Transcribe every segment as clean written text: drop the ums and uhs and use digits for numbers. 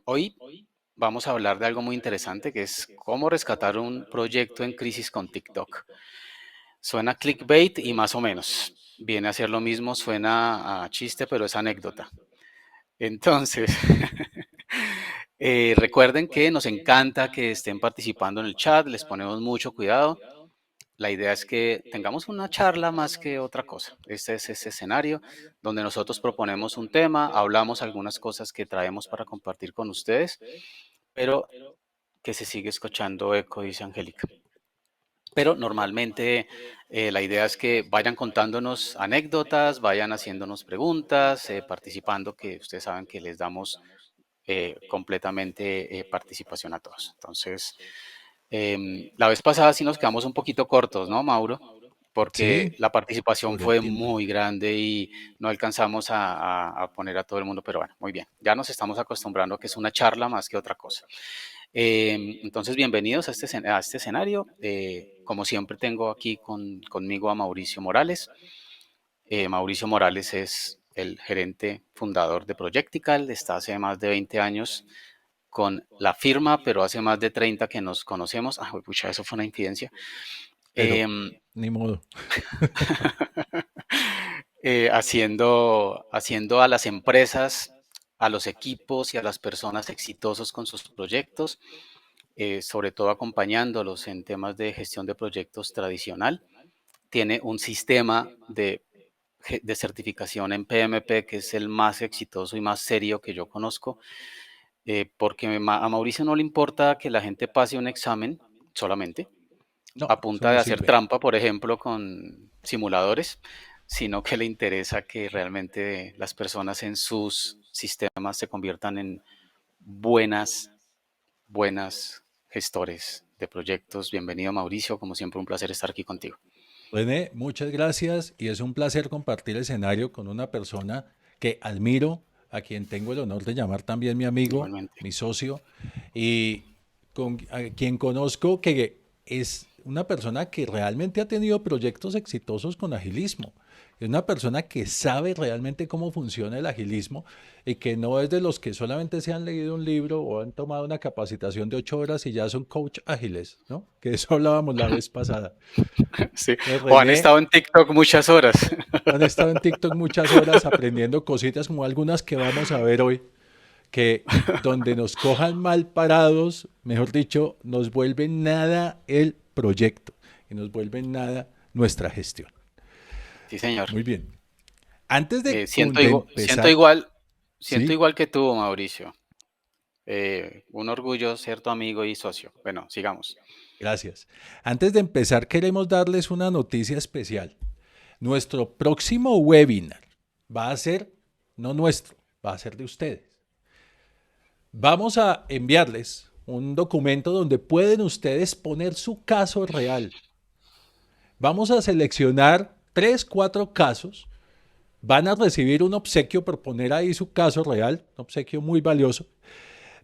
Hoy vamos a hablar de algo muy interesante que es cómo rescatar un proyecto en crisis con TikTok. Suena clickbait y más o menos. Viene a ser lo mismo, suena a chiste, pero es anécdota. Entonces, recuerden que nos encanta que estén participando en el chat, les ponemos mucho cuidado. La idea es que tengamos una charla más que otra cosa. Este es ese escenario donde nosotros proponemos un tema, hablamos algunas cosas que traemos para compartir con ustedes, pero que se sigue escuchando eco, dice Angélica. Pero normalmente la idea es que vayan contándonos anécdotas, vayan haciéndonos preguntas, participando, que ustedes saben que les damos completamente participación a todos. Entonces, la vez pasada sí nos quedamos un poquito cortos, ¿no, Mauro? Porque Sí, la participación por el fue tiempo. muy grande y no alcanzamos a poner a todo el mundo, pero bueno, muy bien. Ya nos estamos acostumbrando a que es una charla más que otra cosa. Entonces, bienvenidos a este escenario. Como siempre, tengo aquí conmigo a Mauricio Morales. Mauricio Morales es el gerente fundador de Projectical. Está hace más de 20 años con la firma, pero hace más de 30 que nos conocemos. Ah, pucha, eso fue una incidencia. Pero Em, ni modo. haciendo a las empresas, a los equipos y a las personas exitosos con sus proyectos, sobre todo acompañándolos en temas de gestión de proyectos tradicional. Tiene un sistema de certificación en PMP que es el más exitoso y más serio que yo conozco, porque a Mauricio no le importa que la gente pase un examen solamente, No, a eso punta no de hacer sirve. trampa, por ejemplo, con simuladores, sino que le interesa que realmente las personas en sus sistemas se conviertan en buenas, buenas gestores de proyectos. Bienvenido, Mauricio, como siempre un placer estar aquí contigo. René, muchas gracias y es un placer compartir escenario con una persona que admiro, a quien tengo el honor de llamar también mi amigo, Igualmente. mi socio, y a quien conozco que es una persona que realmente ha tenido proyectos exitosos con agilismo. Es una persona que sabe realmente cómo funciona el agilismo y que no es de los que solamente se han leído un libro o han tomado una capacitación de 8 horas y ya son coach ágiles, ¿no? Que eso hablábamos la vez pasada. Sí. Entonces, O han René, estado en TikTok muchas horas. han estado en TikTok muchas horas aprendiendo cositas como algunas que vamos a ver hoy, que donde nos cojan mal parados, mejor dicho, nos vuelven nada el proyecto y nos vuelven nada nuestra gestión. Sí, señor. Muy bien. Antes Eh, de, siento, de igu- siento empezar, igual, siento ¿sí? igual que tú, Mauricio. Un orgullo ser tu amigo y socio. Bueno, sigamos. Gracias. Antes de empezar, queremos darles una noticia especial. Nuestro próximo webinar va a ser, no nuestro, va a ser de ustedes. Vamos a enviarles un documento donde pueden ustedes poner su caso real. Vamos a seleccionar 3, 4 casos. Van a recibir un obsequio por poner ahí su caso real, un obsequio muy valioso.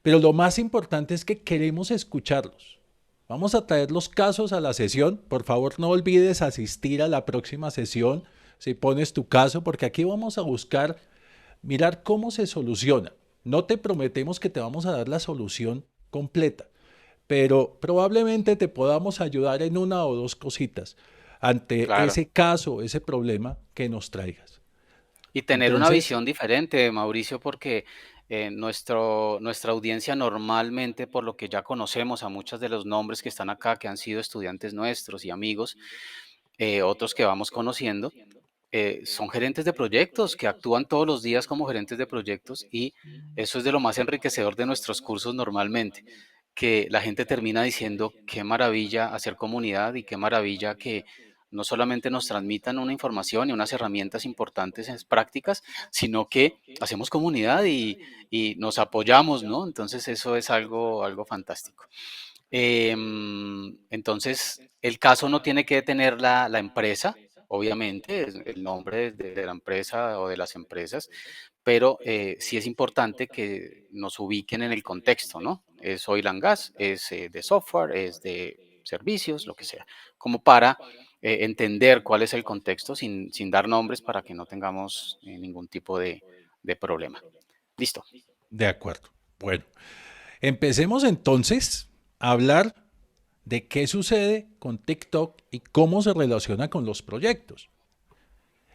Pero lo más importante es que queremos escucharlos. Vamos a traer los casos a la sesión. Por favor, no olvides asistir a la próxima sesión si pones tu caso, porque aquí vamos a buscar mirar cómo se soluciona. No te prometemos que te vamos a dar la solución completa, pero probablemente te podamos ayudar en una o dos cositas ante Claro. ese caso, ese problema que nos traigas. Y tener una Entonces, visión diferente, Mauricio, porque nuestra audiencia normalmente, por lo que ya conocemos a muchos de los nombres que están acá, que han sido estudiantes nuestros y amigos, otros que vamos conociendo, son gerentes de proyectos que actúan todos los días como gerentes de proyectos y eso es de lo más enriquecedor de nuestros cursos normalmente, que la gente termina diciendo qué maravilla hacer comunidad y qué maravilla que no solamente nos transmitan una información y unas herramientas importantes en prácticas, sino que hacemos comunidad y nos apoyamos, ¿no? Entonces eso es algo fantástico. Entonces, el caso no tiene que tener la empresa, obviamente, es el nombre de la empresa o de las empresas, pero sí es importante que nos ubiquen en el contexto, ¿no? Es oil and gas, es de software, es de servicios, lo que sea, como para entender cuál es el contexto sin dar nombres para que no tengamos ningún tipo de problema. Listo. de acuerdo. Bueno, empecemos entonces a hablar de qué sucede con TikTok y cómo se relaciona con los proyectos.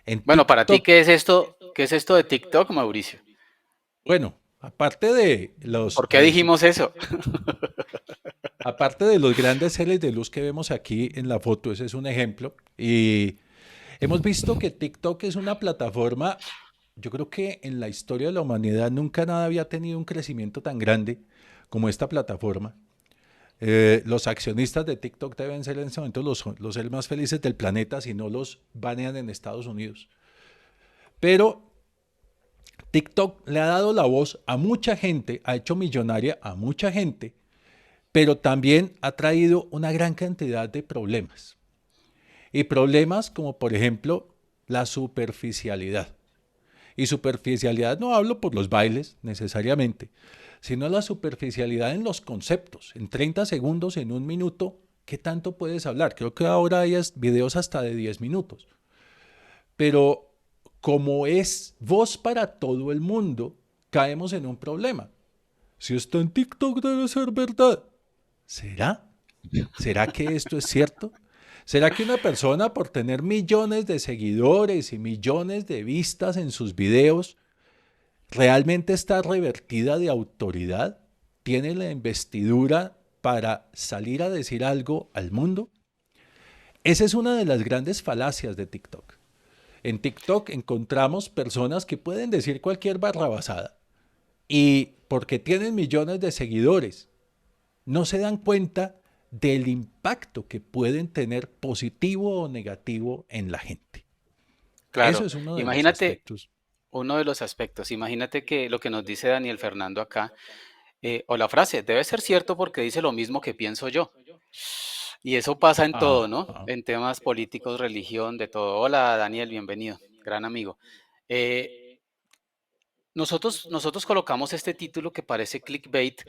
En Bueno, para ti, TikTok, ¿qué es esto? ¿Qué es esto de TikTok, Mauricio? bueno, ¿Por qué dijimos eso? aparte de los grandes seres de luz que vemos aquí en la foto, ese es un ejemplo, y hemos visto que TikTok es una plataforma, yo creo que en la historia de la humanidad nunca nada había tenido un crecimiento tan grande como esta plataforma. Los accionistas de TikTok deben ser en este momento los seres más felices del planeta si no los banean en Estados Unidos. Pero TikTok le ha dado la voz a mucha gente, ha hecho millonaria a mucha gente, pero también ha traído una gran cantidad de problemas. Y problemas como por ejemplo la superficialidad. Y superficialidad no hablo por los bailes necesariamente, sino la superficialidad en los conceptos. En 30 segundos, en un minuto, ¿qué tanto puedes hablar? Creo que ahora hay videos hasta de 10 minutos. Pero como es voz para todo el mundo, caemos en un problema. Si está en TikTok debe ser verdad. ¿Será? ¿Será que esto es cierto? ¿Será que una persona por tener millones de seguidores y millones de vistas en sus videos realmente está revertida de autoridad? ¿Tiene la investidura para salir a decir algo al mundo? Esa es una de las grandes falacias de TikTok. En TikTok encontramos personas que pueden decir cualquier barrabasada y porque tienen millones de seguidores, no se dan cuenta del impacto que pueden tener positivo o negativo en la gente. Eso Claro, es uno de los imagínate aspectos. uno de los aspectos, imagínate que lo que nos dice Daniel Fernando acá, o la frase, debe ser cierto porque dice lo mismo que pienso yo. Y eso pasa en todo, ¿no? Ajá. En temas políticos, religión, de todo. Hola Daniel, bienvenido, gran amigo. Eh, nosotros colocamos este título que parece clickbait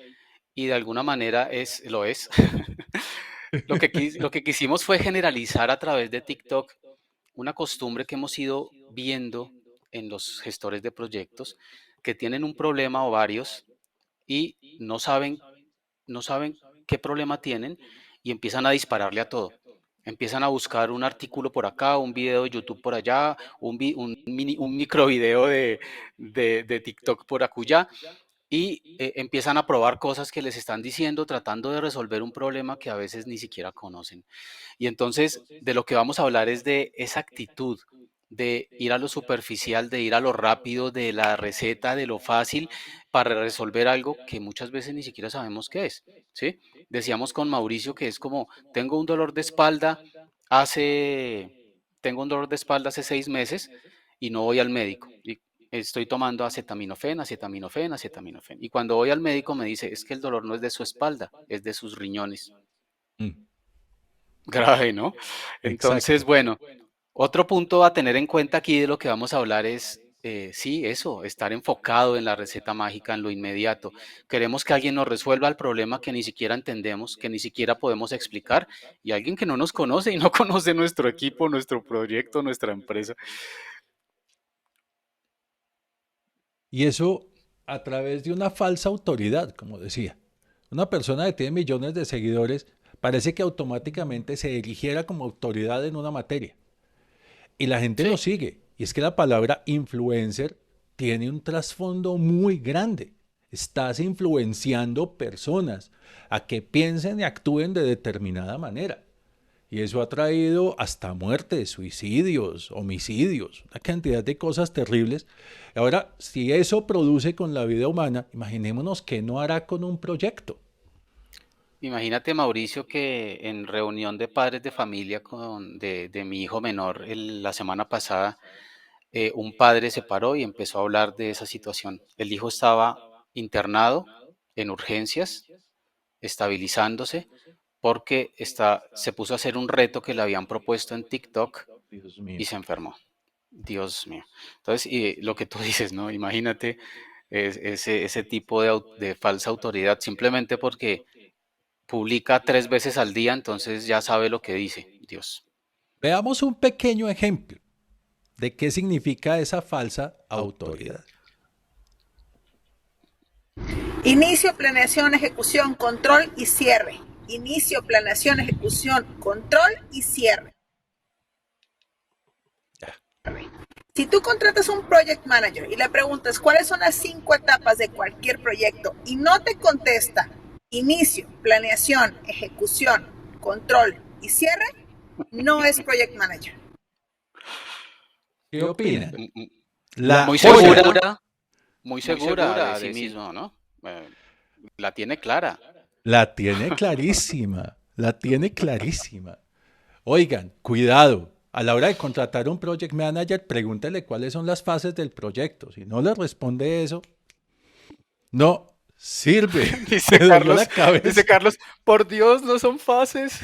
y de alguna manera lo es. Lo que quisimos fue generalizar a través de TikTok una costumbre que hemos ido viendo en los gestores de proyectos que tienen un problema o varios y no saben qué problema tienen y empiezan a dispararle a todo. Empiezan a buscar un artículo por acá, un video de YouTube por allá, un micro video de TikTok por acullá y empiezan a probar cosas que les están diciendo, tratando de resolver un problema que a veces ni siquiera conocen. Y entonces de lo que vamos a hablar es de esa actitud de ir a lo superficial, de ir a lo rápido, de la receta, de lo fácil, para resolver algo que muchas veces ni siquiera sabemos qué es, ¿sí? Decíamos con Mauricio que es como, tengo un dolor de espalda hace, tengo un dolor de espalda hace 6 meses y no voy al médico. Y estoy tomando acetaminofén, acetaminofén, acetaminofén. Y cuando voy al médico me dice, es que el dolor no es de su espalda, es de sus riñones. Mm, Grave, ¿no? Entonces, exacto. bueno, otro punto a tener en cuenta aquí de lo que vamos a hablar es, sí, eso, estar enfocado en la receta mágica, en lo inmediato. Queremos que alguien nos resuelva el problema que ni siquiera entendemos, que ni siquiera podemos explicar, y alguien que no nos conoce y no conoce nuestro equipo, nuestro proyecto, nuestra empresa. Y eso a través de una falsa autoridad, como decía. Una persona que tiene millones de seguidores parece que automáticamente se erigiera como autoridad en una materia. Y la gente lo Sí, sigue. Y es que la palabra influencer tiene un trasfondo muy grande. Estás influenciando personas a que piensen y actúen de determinada manera. Y eso ha traído hasta muertes, suicidios, homicidios, una cantidad de cosas terribles. Ahora, si eso produce con la vida humana, imaginémonos qué no hará con un proyecto. imagínate, Mauricio, que en reunión de padres de familia de mi hijo menor la semana pasada, un padre se paró y empezó a hablar de esa situación. El hijo estaba internado en urgencias, estabilizándose, porque se puso a hacer un reto que le habían propuesto en TikTok Dios mío. y se enfermó. Dios mío. Entonces, y lo que tú dices, ¿no? Imagínate ese tipo de falsa autoridad, simplemente porque publica 3 veces al día, entonces ya sabe lo que dice. Dios. Veamos un pequeño ejemplo de qué significa esa falsa Autoridad. autoridad. Inicio, planeación, ejecución, control y cierre. Inicio, planeación, ejecución, control y cierre. Si tú contratas un project manager y le preguntas cuáles son las 5 etapas de cualquier proyecto y no te contesta inicio, planeación, ejecución, control y cierre, no es project manager. ¿Qué opinan? La muy joya. muy segura de sí mismo, ¿no? La tiene clara. La tiene clarísima, la tiene clarísima. Oigan, cuidado. A la hora de contratar un project manager, pregúntele cuáles son las fases del proyecto. Si no le responde eso, no sirve. Dice Me dolió la Carlos, dice cabeza. Carlos, por Dios, no son fases.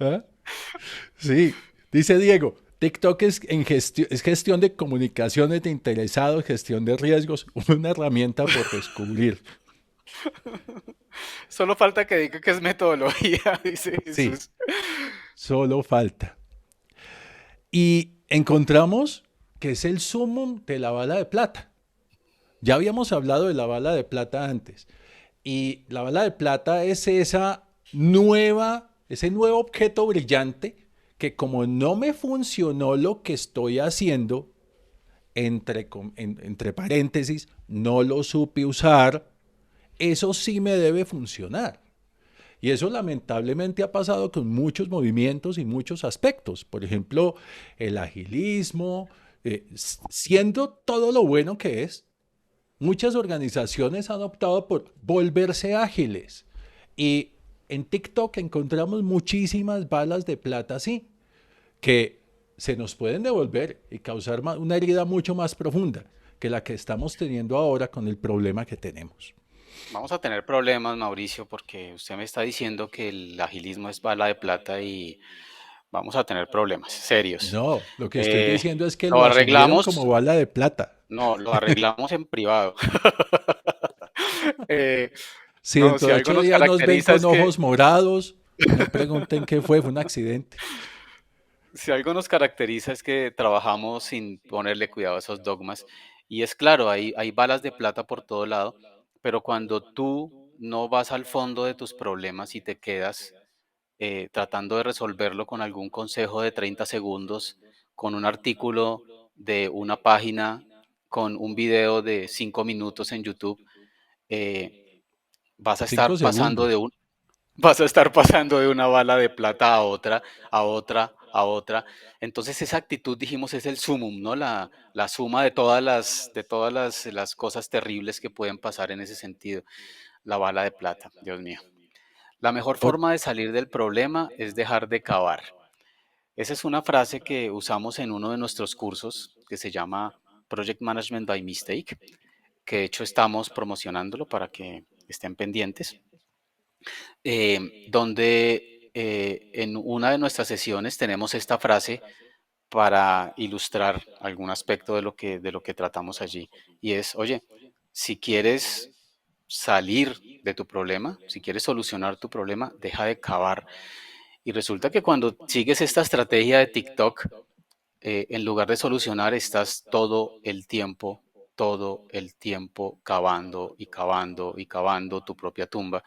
¿Ah? Sí, dice Diego, TikTok es gestión de comunicaciones de interesados, gestión de riesgos, una herramienta por descubrir. Solo falta que diga que es metodología, dice Sí, Jesús. solo falta. Y encontramos que es el sumum de la bala de plata. Ya habíamos hablado de la bala de plata antes. Y la bala de plata es ese nuevo objeto brillante que como no me funcionó lo que estoy haciendo, entre paréntesis, no lo supe usar, eso sí me debe funcionar. Y eso lamentablemente ha pasado con muchos movimientos y muchos aspectos. Por ejemplo, el agilismo, siendo todo lo bueno que es, muchas organizaciones han optado por volverse ágiles. Y en TikTok encontramos muchísimas balas de plata así, que se nos pueden devolver y causar una herida mucho más profunda que la que estamos teniendo ahora con el problema que tenemos. Vamos a tener problemas, Mauricio, porque usted me está diciendo que el agilismo es bala de plata y vamos a tener problemas serios. No, lo que estoy Eh, diciendo es que lo lo asumieron como arreglamos, bala de plata. no, lo arreglamos en privado. Eh, Si no, dentro si de algo 8 nos días nos ven caracteriza con es que ojos morados, no pregunten qué fue un accidente. Si algo nos caracteriza es que trabajamos sin ponerle cuidado a esos dogmas. Y es claro, hay balas de plata por todo lado, pero cuando tú no vas al fondo de tus problemas y te quedas tratando de resolverlo con algún consejo de 30 segundos, con un artículo de una página, con un video de 5 minutos en YouTube, eh, vas a Cinco estar pasando de segundos. un, vas a estar pasando de una bala de plata a otra, a otra, a otra. Entonces esa actitud, dijimos, es el sumum, ¿no? La suma de todas las cosas terribles que pueden pasar en ese sentido. La bala de plata, Dios mío. La mejor O- forma de salir del problema es dejar de cavar. Esa es una frase que usamos en uno de nuestros cursos que se llama Project Management by Mistake, que de hecho estamos promocionándolo para que estén pendientes donde en una de nuestras sesiones tenemos esta frase para ilustrar algún aspecto de lo que tratamos allí. Y es, oye, si quieres salir de tu problema, si quieres solucionar tu problema, deja de cavar. Y resulta que cuando sigues esta estrategia de TikTok, en lugar de solucionar, estás todo el tiempo cavando y cavando y cavando tu propia tumba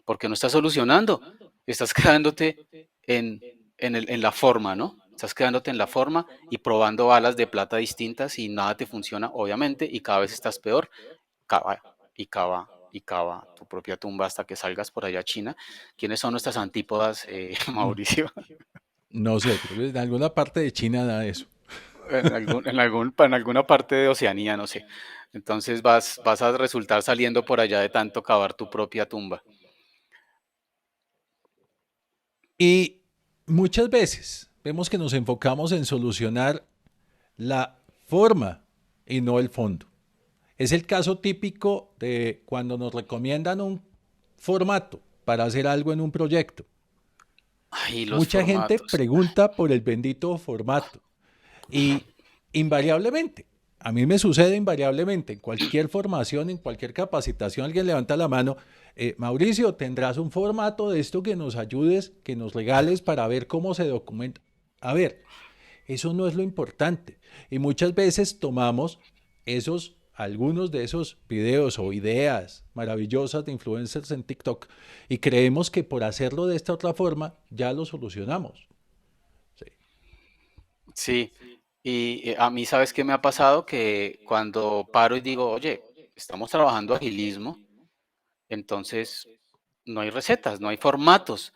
porque no estás solucionando, estás quedándote en la forma, ¿no? Estás quedándote en la forma y probando balas de plata distintas y nada te funciona, obviamente, y cada vez estás peor, cava y cava y cava tu propia tumba hasta que salgas por allá a China. ¿Quiénes son nuestras antípodas, mm, Mauricio? no sé, creo que en alguna parte de China da eso. En alguna parte de Oceanía, no sé. Entonces vas a resultar saliendo por allá de tanto cavar tu propia tumba. Y muchas veces vemos que nos enfocamos en solucionar la forma y no el fondo. Es el caso típico de cuando nos recomiendan un formato para hacer algo en un proyecto. Ay, los Mucha gente formatos. pregunta por el bendito formato y invariablemente, a mí me sucede invariablemente, en cualquier formación, en cualquier capacitación, alguien levanta la mano, Mauricio, ¿tendrás un formato de esto que nos ayudes, que nos regales para ver cómo se documenta? A ver, eso no es lo importante. Y muchas veces tomamos esos algunos de esos videos o ideas maravillosas de influencers en TikTok y creemos que por hacerlo de esta otra forma ya lo solucionamos. Sí. Sí, y a mí, ¿sabes qué me ha pasado? Que cuando paro y digo, oye, estamos trabajando agilismo, entonces no hay recetas, no hay formatos.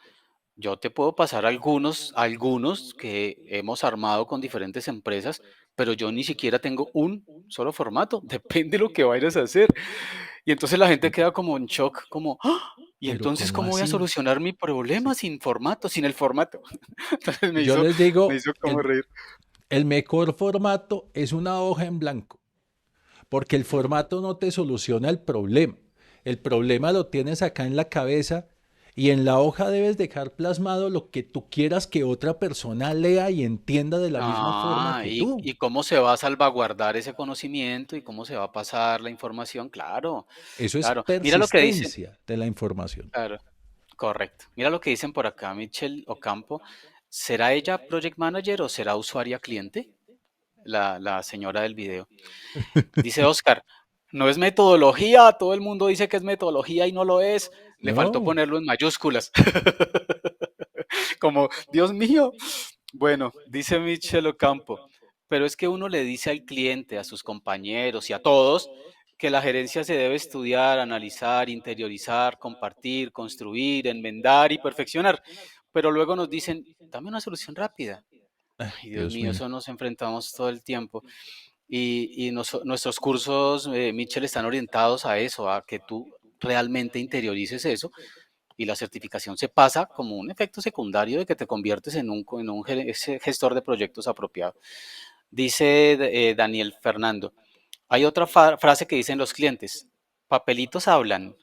Yo te puedo pasar algunos que hemos armado con diferentes empresas, pero yo ni siquiera tengo un solo formato, depende de lo que vayas a hacer. Y entonces la gente queda como en shock, como, ¡ah! ¿Y Pero entonces ¿cómo cómo voy a así? solucionar mi problema Sí. sin formato, sin el formato? Entonces Yo les me digo, hizo como reír. el mejor formato es una hoja en blanco, porque el formato no te soluciona el problema. El problema lo tienes acá en la cabeza y en la hoja debes dejar plasmado lo que tú quieras que otra persona lea y entienda de la misma forma Ah, que tú. y cómo se va a salvaguardar ese conocimiento y cómo se va a pasar la información, claro, Eso es claro. Mira lo que dicen, persistencia de la información. claro, correcto. Mira lo que dicen por acá, Michelle Ocampo. ¿Será ella project manager o será usuaria cliente? La señora del video. Dice Oscar, no es metodología, todo el mundo dice que es metodología y no lo es. Le faltó No, ponerlo en mayúsculas. Como, Dios mío. Bueno, dice Michel Ocampo, pero es que uno le dice al cliente, a sus compañeros y a todos que la gerencia se debe estudiar, analizar, interiorizar, compartir, construir, enmendar y perfeccionar. Pero luego nos dicen, dame una solución rápida. Ay, Dios Dios mío, mío. eso nos enfrentamos todo el tiempo. Y nuestros cursos, Mitchell, están orientados a eso, a que tú realmente interiorices eso y la certificación se pasa como un efecto secundario de que te conviertes en un gestor de proyectos apropiado. Dice Daniel Fernando, hay otra frase que dicen los clientes, papelitos hablan.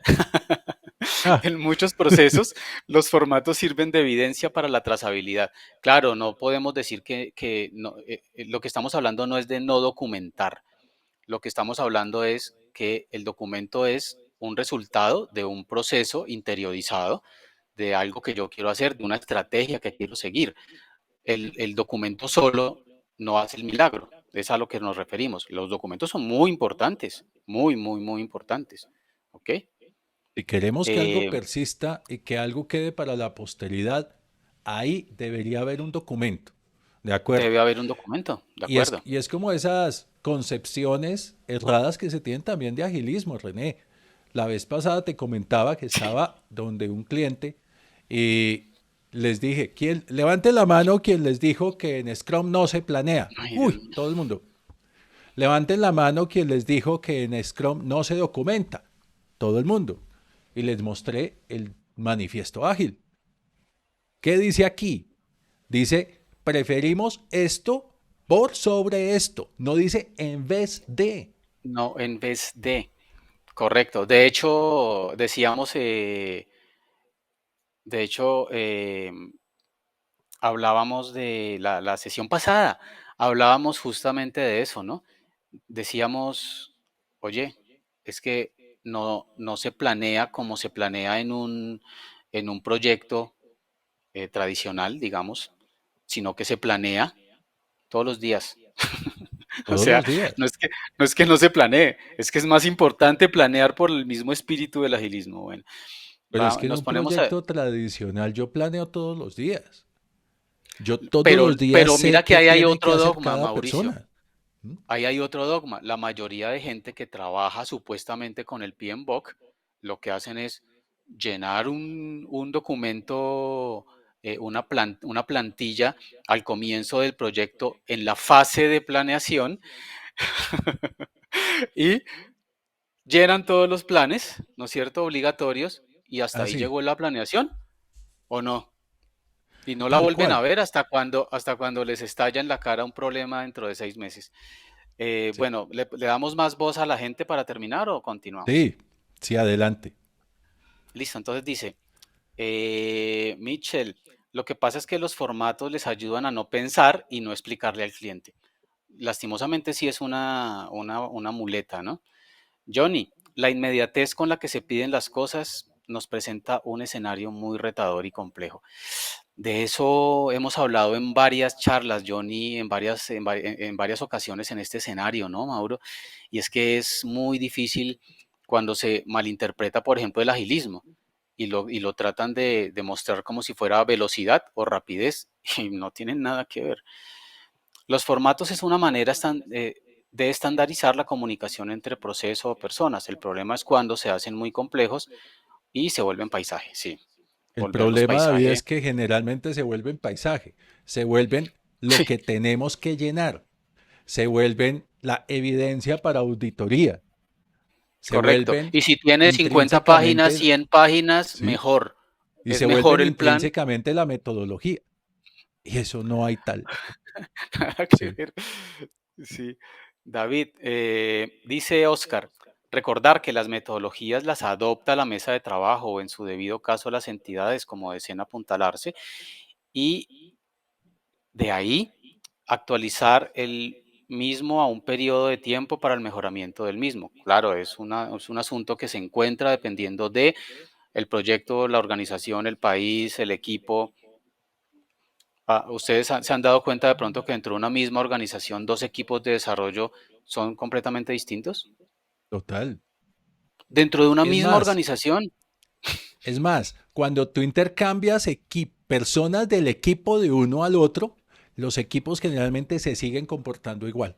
Ah, En muchos procesos, los formatos sirven de evidencia para la trazabilidad. Claro, no podemos decir que no, lo que estamos hablando no es de no documentar. Lo que estamos hablando es que el documento es un resultado de un proceso interiorizado, de algo que yo quiero hacer, de una estrategia que quiero seguir. El documento solo no hace el milagro, es a lo que nos referimos. Los documentos son muy importantes, muy, muy, muy importantes. ¿Ok? si queremos que algo Eh, persista y que algo quede para la posteridad, ahí debería haber un documento. ¿De acuerdo? Debe haber un documento, de acuerdo. Y es como esas concepciones erradas que se tienen también de agilismo, René. La vez pasada te comentaba que estaba donde un cliente y les dije, ¿quién, levante la mano quien les dijo que en Scrum no se planea? Ay, Dios Uy, mío. todo el mundo. Levanten la mano quien les dijo que en Scrum no se documenta. Todo el mundo. Y les mostré el manifiesto ágil. ¿Qué dice aquí? Dice, preferimos esto por sobre esto. No dice en vez de. No, en vez de, correcto. De hecho, decíamos, de hecho, hablábamos de la sesión pasada, hablábamos justamente de eso, ¿no? Decíamos, oye, es que no se planea como se planea en un proyecto tradicional, digamos, sino que se planea todos los días. O Todos sea, los días. no es que no es que no se planee, es que es más importante planear por el mismo espíritu del agilismo. Bueno, Pero es que en nos un ponemos a... proyecto tradicional yo planeo todos los días. Yo todos los días Pero mira sé que qué ahí hay tiene que otro hacer dogma, cada Mauricio. persona. ¿Mm? Ahí hay otro dogma. La mayoría de gente que trabaja supuestamente con el PMBOK, lo que hacen es llenar un documento, una plantilla al comienzo del proyecto en la fase de planeación y llenan todos los planes, ¿no es cierto?, obligatorios, y hasta ahí Así, llegó la planeación, ¿o no? Y no la tal vuelven a cual. ver hasta cuando les estalla en la cara un problema dentro de 6 meses. Sí, Bueno, ¿le damos más voz a la gente para terminar o continuamos? sí, sí, adelante. Listo, entonces dice, Mitchell, lo que pasa es que los formatos les ayudan a no pensar y no explicarle al cliente. Lastimosamente sí es una muleta, ¿no? Johnny, la inmediatez con la que se piden las cosas nos presenta un escenario muy retador y complejo. De eso hemos hablado en varias charlas, Johnny, en varias ocasiones en este escenario, ¿no, Mauro? Y es que es muy difícil cuando se malinterpreta, por ejemplo, el agilismo y lo tratan de mostrar como si fuera velocidad o rapidez y no tienen nada que ver. Los formatos es una manera de estandarizar la comunicación entre proceso o personas. El problema es cuando se hacen muy complejos y se vuelven paisaje, sí. El Volverlos problema, David, paisaje. es que generalmente se vuelven paisaje, se vuelven lo Sí, que tenemos que llenar, se vuelven la evidencia para auditoría, se correcto. vuelven Y si tiene 50 páginas, intrínsecamente, 100 páginas, ¿sí? mejor. Y Es se mejor vuelven el plan. intrínsecamente la metodología. Y eso no hay tal, Nada que ¿sí? ver. Sí. David, dice Oscar, recordar que las metodologías las adopta la mesa de trabajo o en su debido caso las entidades como deseen apuntalarse y de ahí actualizar el mismo a un periodo de tiempo para el mejoramiento del mismo. Claro, es un asunto que se encuentra dependiendo de el proyecto, la organización, el país, el equipo. ¿Ustedes se han dado cuenta de pronto que dentro de una misma organización dos equipos de desarrollo son completamente distintos? Total. Dentro de una Es misma más, organización. es más, cuando tú intercambias personas del equipo de uno al otro, los equipos generalmente se siguen comportando igual.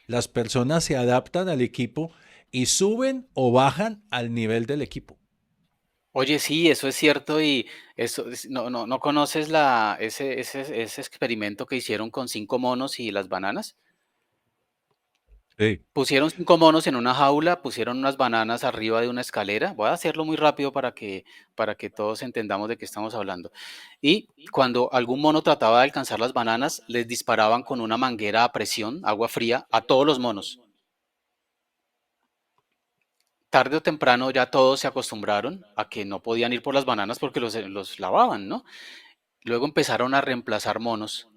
Las personas se adaptan al equipo y suben o bajan al nivel del equipo. Oye, sí, eso es cierto y no conoces ese experimento que hicieron con 5 monos y las bananas. Sí. Pusieron 5 monos en una jaula, pusieron unas bananas arriba de una escalera. Voy a hacerlo muy rápido para que todos entendamos de qué estamos hablando. Y cuando algún mono trataba de alcanzar las bananas, les disparaban con una manguera a presión, agua fría, a todos los monos. Tarde o temprano ya todos se acostumbraron a que no podían ir por las bananas porque los lavaban, ¿no? Luego empezaron a reemplazar monos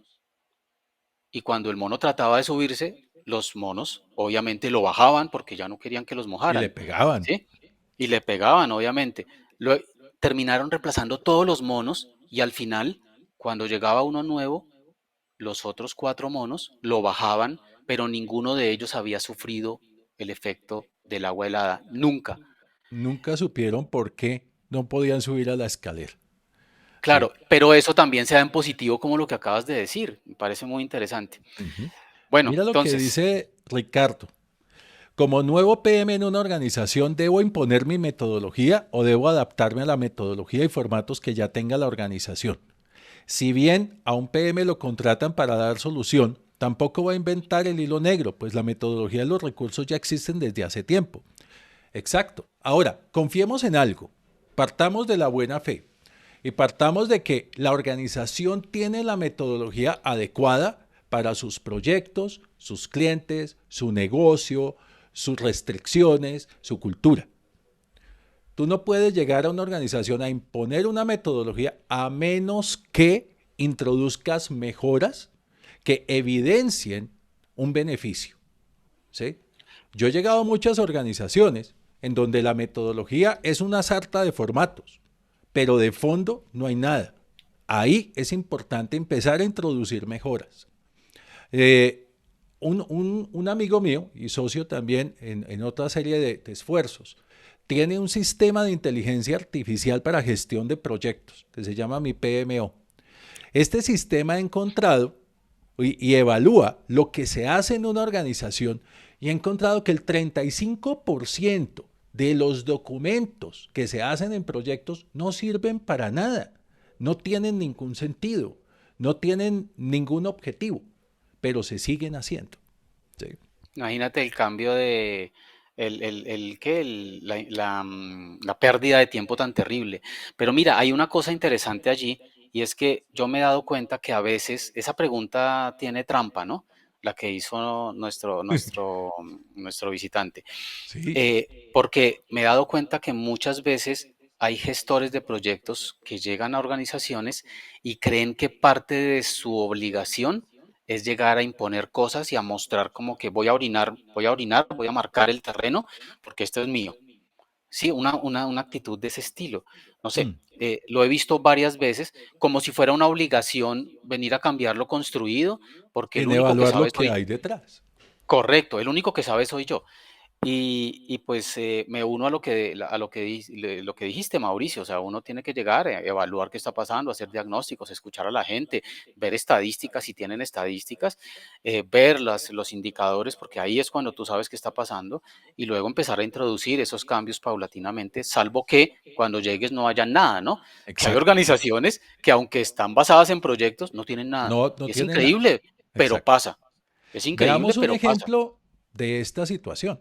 y cuando el mono trataba de subirse, los monos obviamente lo bajaban porque ya no querían que los Y le mojaran, pegaban. ¿sí? Y le pegaban, obviamente. Terminaron reemplazando todos los monos y al final, cuando llegaba uno nuevo, los otros 4 monos lo bajaban, pero ninguno de ellos había sufrido el efecto del agua helada, nunca. Nunca supieron por qué no podían subir a la escalera. Sí. Claro, pero eso también se da en positivo como lo que acabas de decir, me parece muy interesante. Ujú. Bueno, Mira lo que entonces, dice Ricardo. Como nuevo PM en una organización, ¿debo imponer mi metodología o debo adaptarme a la metodología y formatos que ya tenga la organización? Si bien a un PM lo contratan para dar solución, tampoco va a inventar el hilo negro, pues la metodología y los recursos ya existen desde hace tiempo. Exacto. Ahora, confiemos en algo. Partamos de la buena fe y partamos de que la organización tiene la metodología adecuada para sus proyectos, sus clientes, su negocio, sus restricciones, su cultura. Tú no puedes llegar a una organización a imponer una metodología a menos que introduzcas mejoras que evidencien un beneficio. ¿Sí? Yo he llegado a muchas organizaciones en donde la metodología es una sarta de formatos, pero de fondo no hay nada. Ahí es importante empezar a introducir mejoras. Eh, un amigo mío y socio también en otra serie de esfuerzos tiene un sistema de inteligencia artificial para gestión de proyectos que se llama Mi PMO. Este sistema ha encontrado y evalúa lo que se hace en una organización y ha encontrado que el 35% de los documentos que se hacen en proyectos no sirven para nada, no tienen ningún sentido, no tienen ningún objetivo, pero se siguen haciendo. ¿Sí? imagínate el cambio ¿qué? La pérdida de tiempo tan terrible. Pero mira, hay una cosa interesante allí y es que yo me he dado cuenta que a veces esa pregunta tiene trampa, ¿no? La que hizo nuestro visitante. Sí, Porque me he dado cuenta que muchas veces hay gestores de proyectos que llegan a organizaciones y creen que parte de su obligación es llegar a imponer cosas y a mostrar como que voy a orinar, voy a marcar el terreno porque esto es mío. Sí, una actitud de ese estilo. No sé, Mm. lo he visto varias veces como si fuera una obligación venir a cambiar lo construido, porque el En único que evaluar sabe lo que soy hay detrás. correcto, el único que sabe soy yo. Y pues me uno a lo que, lo que dijiste, Mauricio. O sea, uno tiene que llegar, evaluar qué está pasando, hacer diagnósticos, escuchar a la gente, ver estadísticas, si tienen estadísticas, ver los indicadores, porque ahí es cuando tú sabes qué está pasando, y luego empezar a introducir esos cambios paulatinamente, salvo que cuando llegues no haya nada, ¿no? Que hay Exacto. organizaciones que aunque están basadas en proyectos, no tienen nada. No, no Y es tiene nada. increíble, pero Exacto. pasa. Es increíble, Veamos un pero pasa. ejemplo de esta situación.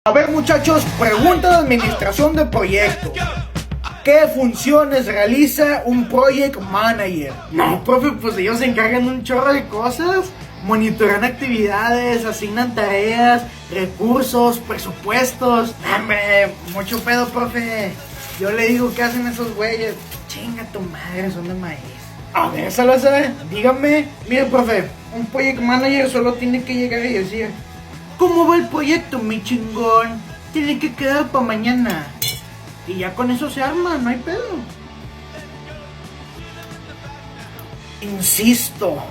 A ver muchachos, pregunta de administración de proyecto. ¿Qué funciones realiza un project manager? No, profe, pues ellos se encargan de un chorro de cosas. Monitorean actividades, asignan tareas, recursos, presupuestos. Hombre, mucho pedo, profe. Yo le digo qué hacen esos güeyes. Chinga tu madre, son de maíz. A ver, Salazar, dígame. Mire, profe, un project manager solo tiene que llegar y decir: ¿cómo va el proyecto, mi chingón? Tiene que quedar para mañana. Y ya con eso se arma, no hay pedo. Insisto.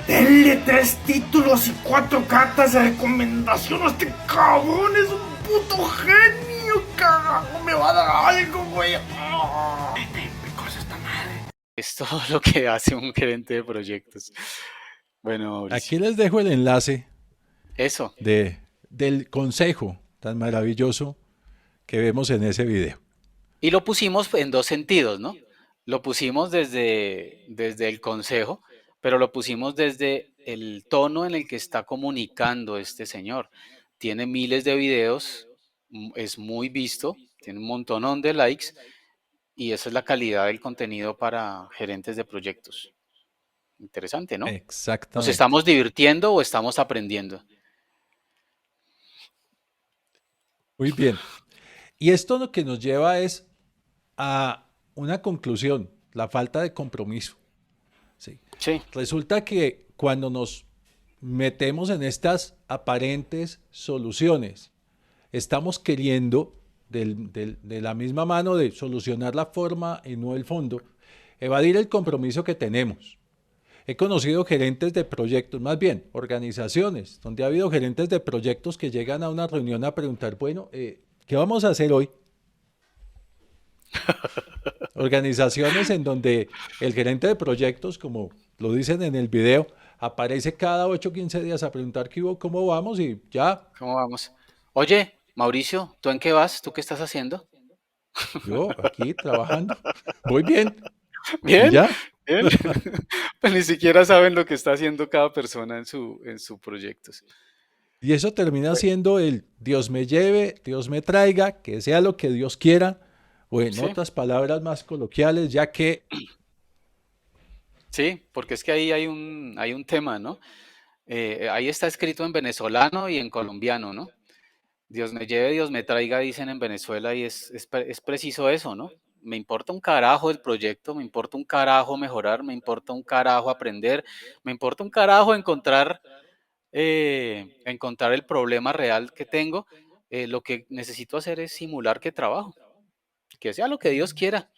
Denle 3 títulos y 4 cartas de recomendación a este cabrón. Es un puto genio, carajo. Me va a dar algo, güey. ¿Qué cosa esta madre? Es todo lo que hace un gerente de proyectos. Bueno, Mauricio, Aquí les dejo el enlace eso. del consejo tan maravilloso que vemos en ese video. Y lo pusimos en dos sentidos, ¿no? Lo pusimos desde el consejo, pero lo pusimos desde el tono en el que está comunicando este señor. Tiene miles de videos, es muy visto, tiene un montonón de likes, y esa es la calidad del contenido para gerentes de proyectos. Interesante, ¿no? ¿Nos Exactamente. estamos divirtiendo o estamos aprendiendo? Muy bien. Y esto lo que nos lleva es a una conclusión, la falta de compromiso. ¿Sí? Sí, Resulta que cuando nos metemos en estas aparentes soluciones, estamos queriendo de la misma mano de solucionar la forma y no el fondo, evadir el compromiso que tenemos. He conocido gerentes de proyectos, más bien organizaciones, donde ha habido gerentes de proyectos que llegan a una reunión a preguntar, bueno, ¿qué vamos a hacer hoy? Organizaciones en donde el gerente de proyectos, como lo dicen en el video, aparece cada 8 o 15 días a preguntar qué hubo, cómo vamos y ya, ¿cómo vamos? Oye, Mauricio, ¿tú en qué vas? ¿Tú qué estás haciendo? yo aquí trabajando, voy bien y Bien, ya. bien. Pues ni siquiera saben lo que está haciendo cada persona en su proyectos. Y eso termina siendo el Dios me lleve, Dios me traiga, que sea lo que Dios quiera, o en Sí, otras palabras más coloquiales, ya que sí, porque es que ahí hay un tema, ¿no? Ahí está escrito en venezolano y en colombiano, ¿no? Dios me lleve, Dios me traiga, dicen en Venezuela, y es preciso eso, ¿no? Me importa un carajo el proyecto, me importa un carajo mejorar, me importa un carajo aprender, me importa un carajo encontrar el problema real que tengo. Lo que necesito hacer es simular que trabajo, que sea lo que Dios quiera.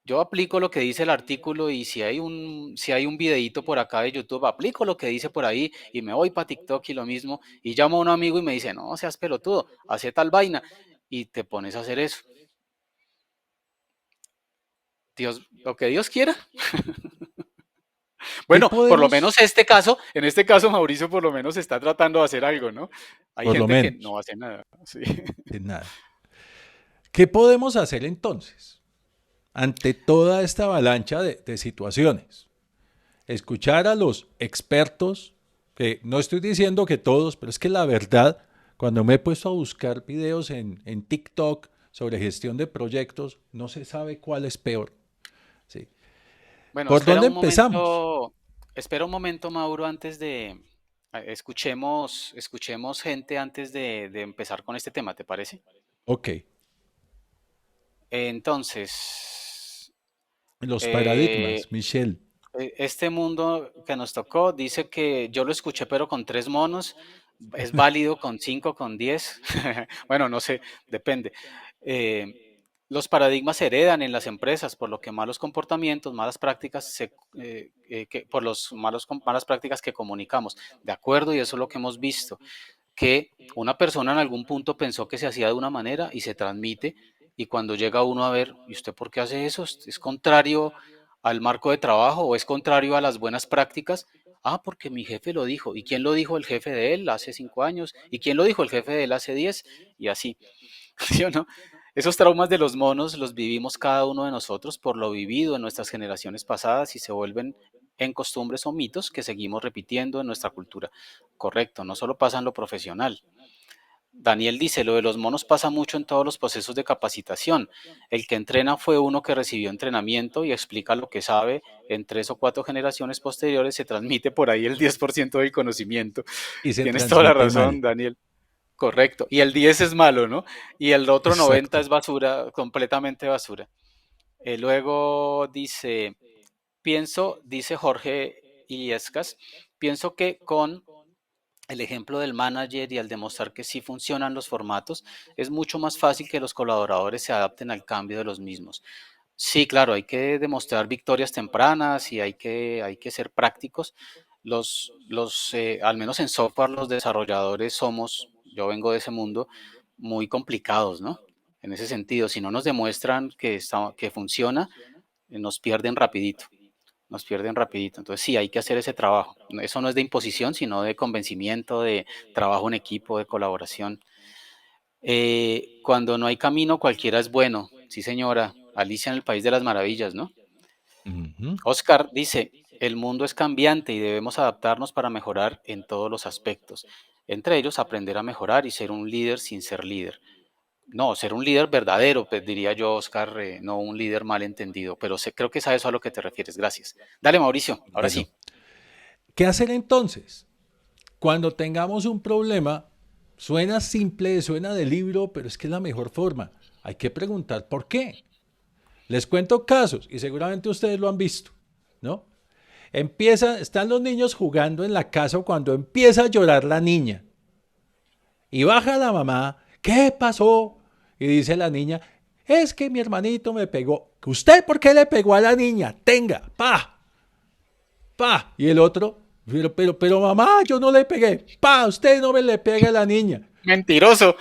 Yo aplico lo que dice el artículo y si hay un videíto por acá de YouTube, aplico lo que dice por ahí y me voy para TikTok y lo mismo y llamo a un amigo y me dice, no seas pelotudo, hace tal vaina y te pones a hacer eso. Dios, lo que Dios quiera. ¿Qué Bueno, por lo podemos, menos en este caso Mauricio por lo menos está tratando de hacer algo, ¿no? Hay por lo gente que menos, no hace nada. Sí. de nada? ¿Qué podemos hacer entonces ante toda esta avalancha de situaciones? Escuchar a los expertos, que no estoy diciendo que todos, pero es que la verdad, cuando me he puesto a buscar videos en TikTok sobre gestión de proyectos, no se sabe cuál es peor. ¿Sí? Bueno, ¿Por dónde empezamos? espera un momento, Mauro, antes de escuchemos gente antes de empezar con este tema, ¿te parece? Ok, Entonces, los eh, paradigmas, Michelle. este mundo que nos tocó dice que yo lo escuché, pero con 3 monos, es válido con 5, con 10. Bueno, no sé, depende. Eh, los paradigmas se heredan en las empresas, por lo que malos comportamientos, malas prácticas, por los malas prácticas que comunicamos. De acuerdo, y eso es lo que hemos visto, que una persona en algún punto pensó que se hacía de una manera y se transmite, y cuando llega uno a ver, ¿y usted por qué hace eso? ¿Es contrario al marco de trabajo o es contrario a las buenas prácticas? Ah, porque mi jefe lo dijo. ¿Y quién lo dijo? El jefe de él hace 5 años. ¿Y quién lo dijo? El jefe de él hace 10. Y así. ¿Sí o no? Esos traumas de los monos los vivimos cada uno de nosotros por lo vivido en nuestras generaciones pasadas y se vuelven en costumbres o mitos que seguimos repitiendo en nuestra cultura. Correcto, no solo pasa en lo profesional. Daniel dice, lo de los monos pasa mucho en todos los procesos de capacitación. El que entrena fue uno que recibió entrenamiento y explica lo que sabe. En 3 o 4 generaciones posteriores se transmite por ahí el 10% del conocimiento. Y se Tienes toda la transmite razón, mal. Daniel. Correcto. Y el 10 es malo, ¿no? Y el otro 90 Exacto. es basura, completamente basura. Luego dice Jorge Illescas, pienso que con el ejemplo del manager y al demostrar que sí funcionan los formatos, es mucho más fácil que los colaboradores se adapten al cambio de los mismos. Sí, claro, hay que demostrar victorias tempranas y hay que ser prácticos. Al menos en software, los desarrolladores yo vengo de ese mundo, muy complicados, ¿no? En ese sentido, si no nos demuestran que funciona, nos pierden rapidito, nos pierden rapidito. Entonces sí, hay que hacer ese trabajo. Eso no es de imposición, sino de convencimiento, de trabajo en equipo, de colaboración. Cuando no hay camino, cualquiera es bueno. Sí, señora. Alicia en el País de las Maravillas, ¿no? Ujú. Oscar dice, el mundo es cambiante y debemos adaptarnos para mejorar en todos los aspectos. Entre ellos, aprender a mejorar y ser un líder sin ser líder. No, ser un líder verdadero, pues diría yo, Oscar, no un líder mal entendido, pero creo que es a eso a lo que te refieres. Gracias. Dale, Mauricio, ahora Bueno, sí. ¿qué hacer entonces? Cuando tengamos un problema, suena simple, suena de libro, pero es que es la mejor forma. Hay que preguntar por qué. Les cuento casos y seguramente ustedes lo han visto, ¿no? Están los niños jugando en la casa cuando empieza a llorar la niña. Y baja la mamá, ¿qué pasó? Y dice la niña, es que mi hermanito me pegó. ¿Usted por qué le pegó a la niña? Tenga, pa, pa. Y el otro, pero mamá, yo no le pegué. Pa, usted no me le pega a la niña. Mentiroso.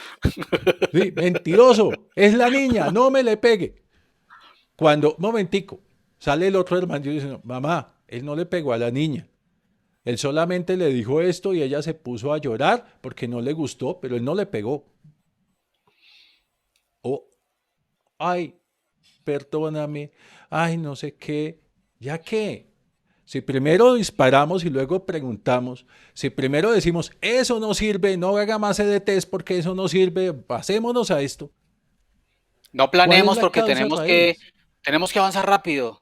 Sí, mentiroso, es la niña, no me le pegue. Cuando, momentico, sale el otro hermano y dice, mamá, él no le pegó a la niña. Él solamente le dijo esto y ella se puso a llorar porque no le gustó, pero él no le pegó. Oh, ay, perdóname, ay, no sé qué. ¿Ya qué? Si primero disparamos y luego preguntamos, si primero decimos, eso no sirve, no haga más EDTs porque eso no sirve, pasémonos a esto. No ¿Cuál es planeemos la porque causa tenemos que, raíz? tenemos que avanzar rápido.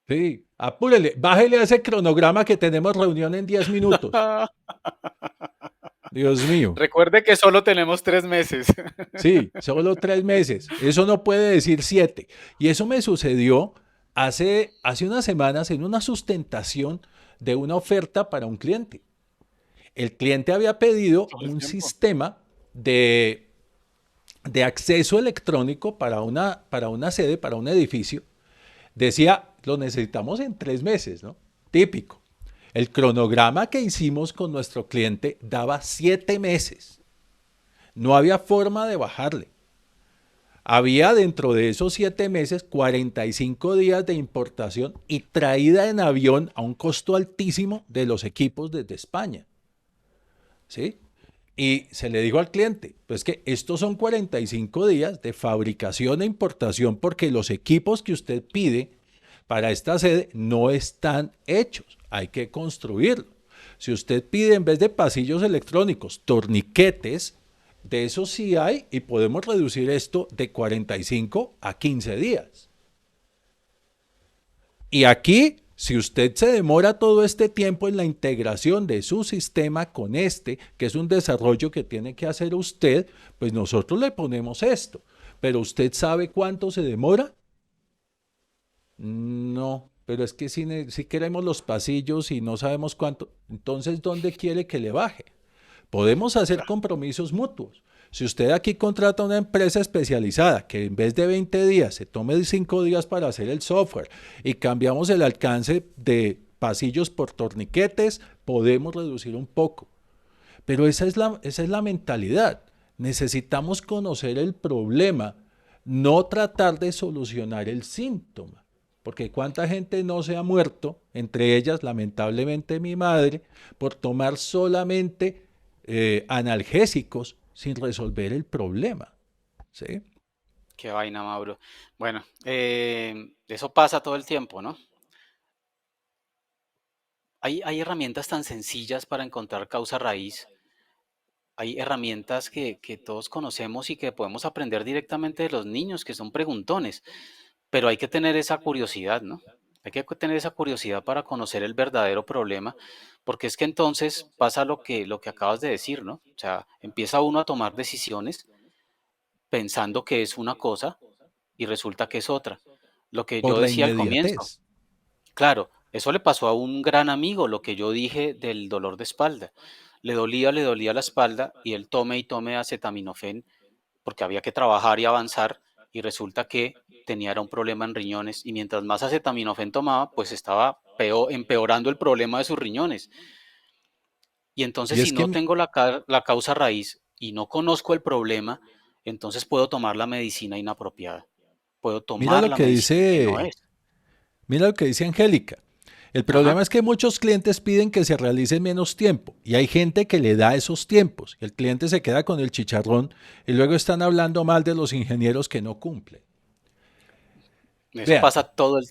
Sí, apúrele, bájele a ese cronograma que tenemos reunión en 10 minutos. Dios mío. Recuerde que solo tenemos 3 meses. Sí, solo 3 meses. Eso no puede decir 7. Y eso me sucedió hace unas semanas en una sustentación de una oferta para un cliente. El cliente había pedido Todo el un tiempo. sistema de acceso electrónico para una sede, para un edificio. Decía, lo necesitamos en 3 meses, ¿no? Típico. El cronograma que hicimos con nuestro cliente daba 7 meses. No había forma de bajarle. Había dentro de esos 7 meses 45 días de importación y traída en avión a un costo altísimo de los equipos desde España. ¿Sí? Y se le dijo al cliente, pues que estos son 45 días de fabricación e importación porque los equipos que usted pide para esta sede no están hechos, hay que construirlo. Si usted pide en vez de pasillos electrónicos, torniquetes, de eso sí hay y podemos reducir esto de 45 a 15 días. Y aquí, si usted se demora todo este tiempo en la integración de su sistema con este, que es un desarrollo que tiene que hacer usted, pues nosotros le ponemos esto. Pero ¿usted sabe cuánto se demora? No, pero es que si queremos los pasillos y no sabemos cuánto, entonces ¿dónde quiere que le baje? Podemos hacer compromisos mutuos. Si usted aquí contrata una empresa especializada que en vez de 20 días se tome 5 días para hacer el software y cambiamos el alcance de pasillos por torniquetes, podemos reducir un poco. Pero esa es la mentalidad. Necesitamos conocer el problema, no tratar de solucionar el síntoma. Porque cuánta gente no se ha muerto, entre ellas lamentablemente mi madre, por tomar solamente analgésicos sin resolver el problema. ¿Sí? Qué vaina, Mauro. Bueno, eso pasa todo el tiempo, ¿no? Hay herramientas tan sencillas para encontrar causa raíz. Hay herramientas que todos conocemos y que podemos aprender directamente de los niños, que son preguntones. Pero hay que tener esa curiosidad, ¿no? Hay que tener esa curiosidad para conocer el verdadero problema, porque es que entonces pasa lo que acabas de decir, ¿no? O sea, empieza uno a tomar decisiones pensando que es una cosa y resulta que es otra. Lo que Por yo la decía al comienzo, inmediatez. claro, eso le pasó a un gran amigo, lo que yo dije del dolor de espalda. Le dolía la espalda y él tome y tome acetaminofén porque había que trabajar y avanzar y resulta que tenía era un problema en riñones y mientras más acetaminofén tomaba, pues estaba empeorando el problema de sus riñones. Y entonces Y si es no que tengo la causa raíz y no conozco el problema, entonces puedo tomar la medicina inapropiada, puedo mira tomar lo la que medicina que no dice, es. mira lo que dice Angélica. El Ajá, problema es que muchos clientes piden que se realice en menos tiempo y hay gente que le da esos tiempos. El cliente se queda con el chicharrón y luego están hablando mal de los ingenieros que no cumplen. eso Vean, pasa a lo todo el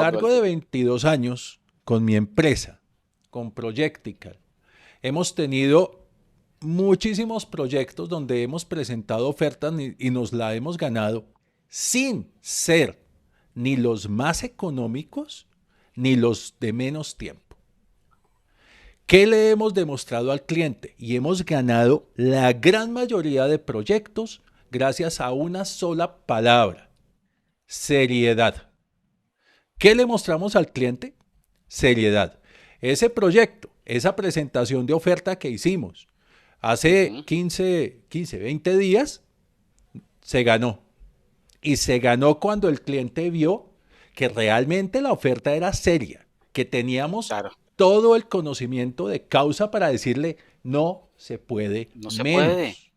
largo de tiempo. 22 años con mi empresa, con Projectical, hemos tenido muchísimos proyectos donde hemos presentado ofertas y nos la hemos ganado sin ser ni los más económicos ni los de menos tiempo. ¿Qué le hemos demostrado al cliente? Y hemos ganado la gran mayoría de proyectos gracias a una sola palabra: seriedad. ¿Qué le mostramos al cliente? Seriedad. Ese proyecto, esa presentación de oferta que hicimos hace Ujú, 20 días, se ganó. Y se ganó cuando el cliente vio que realmente la oferta era seria, que teníamos claro, todo el conocimiento de causa para decirle no se puede no se puede. menos.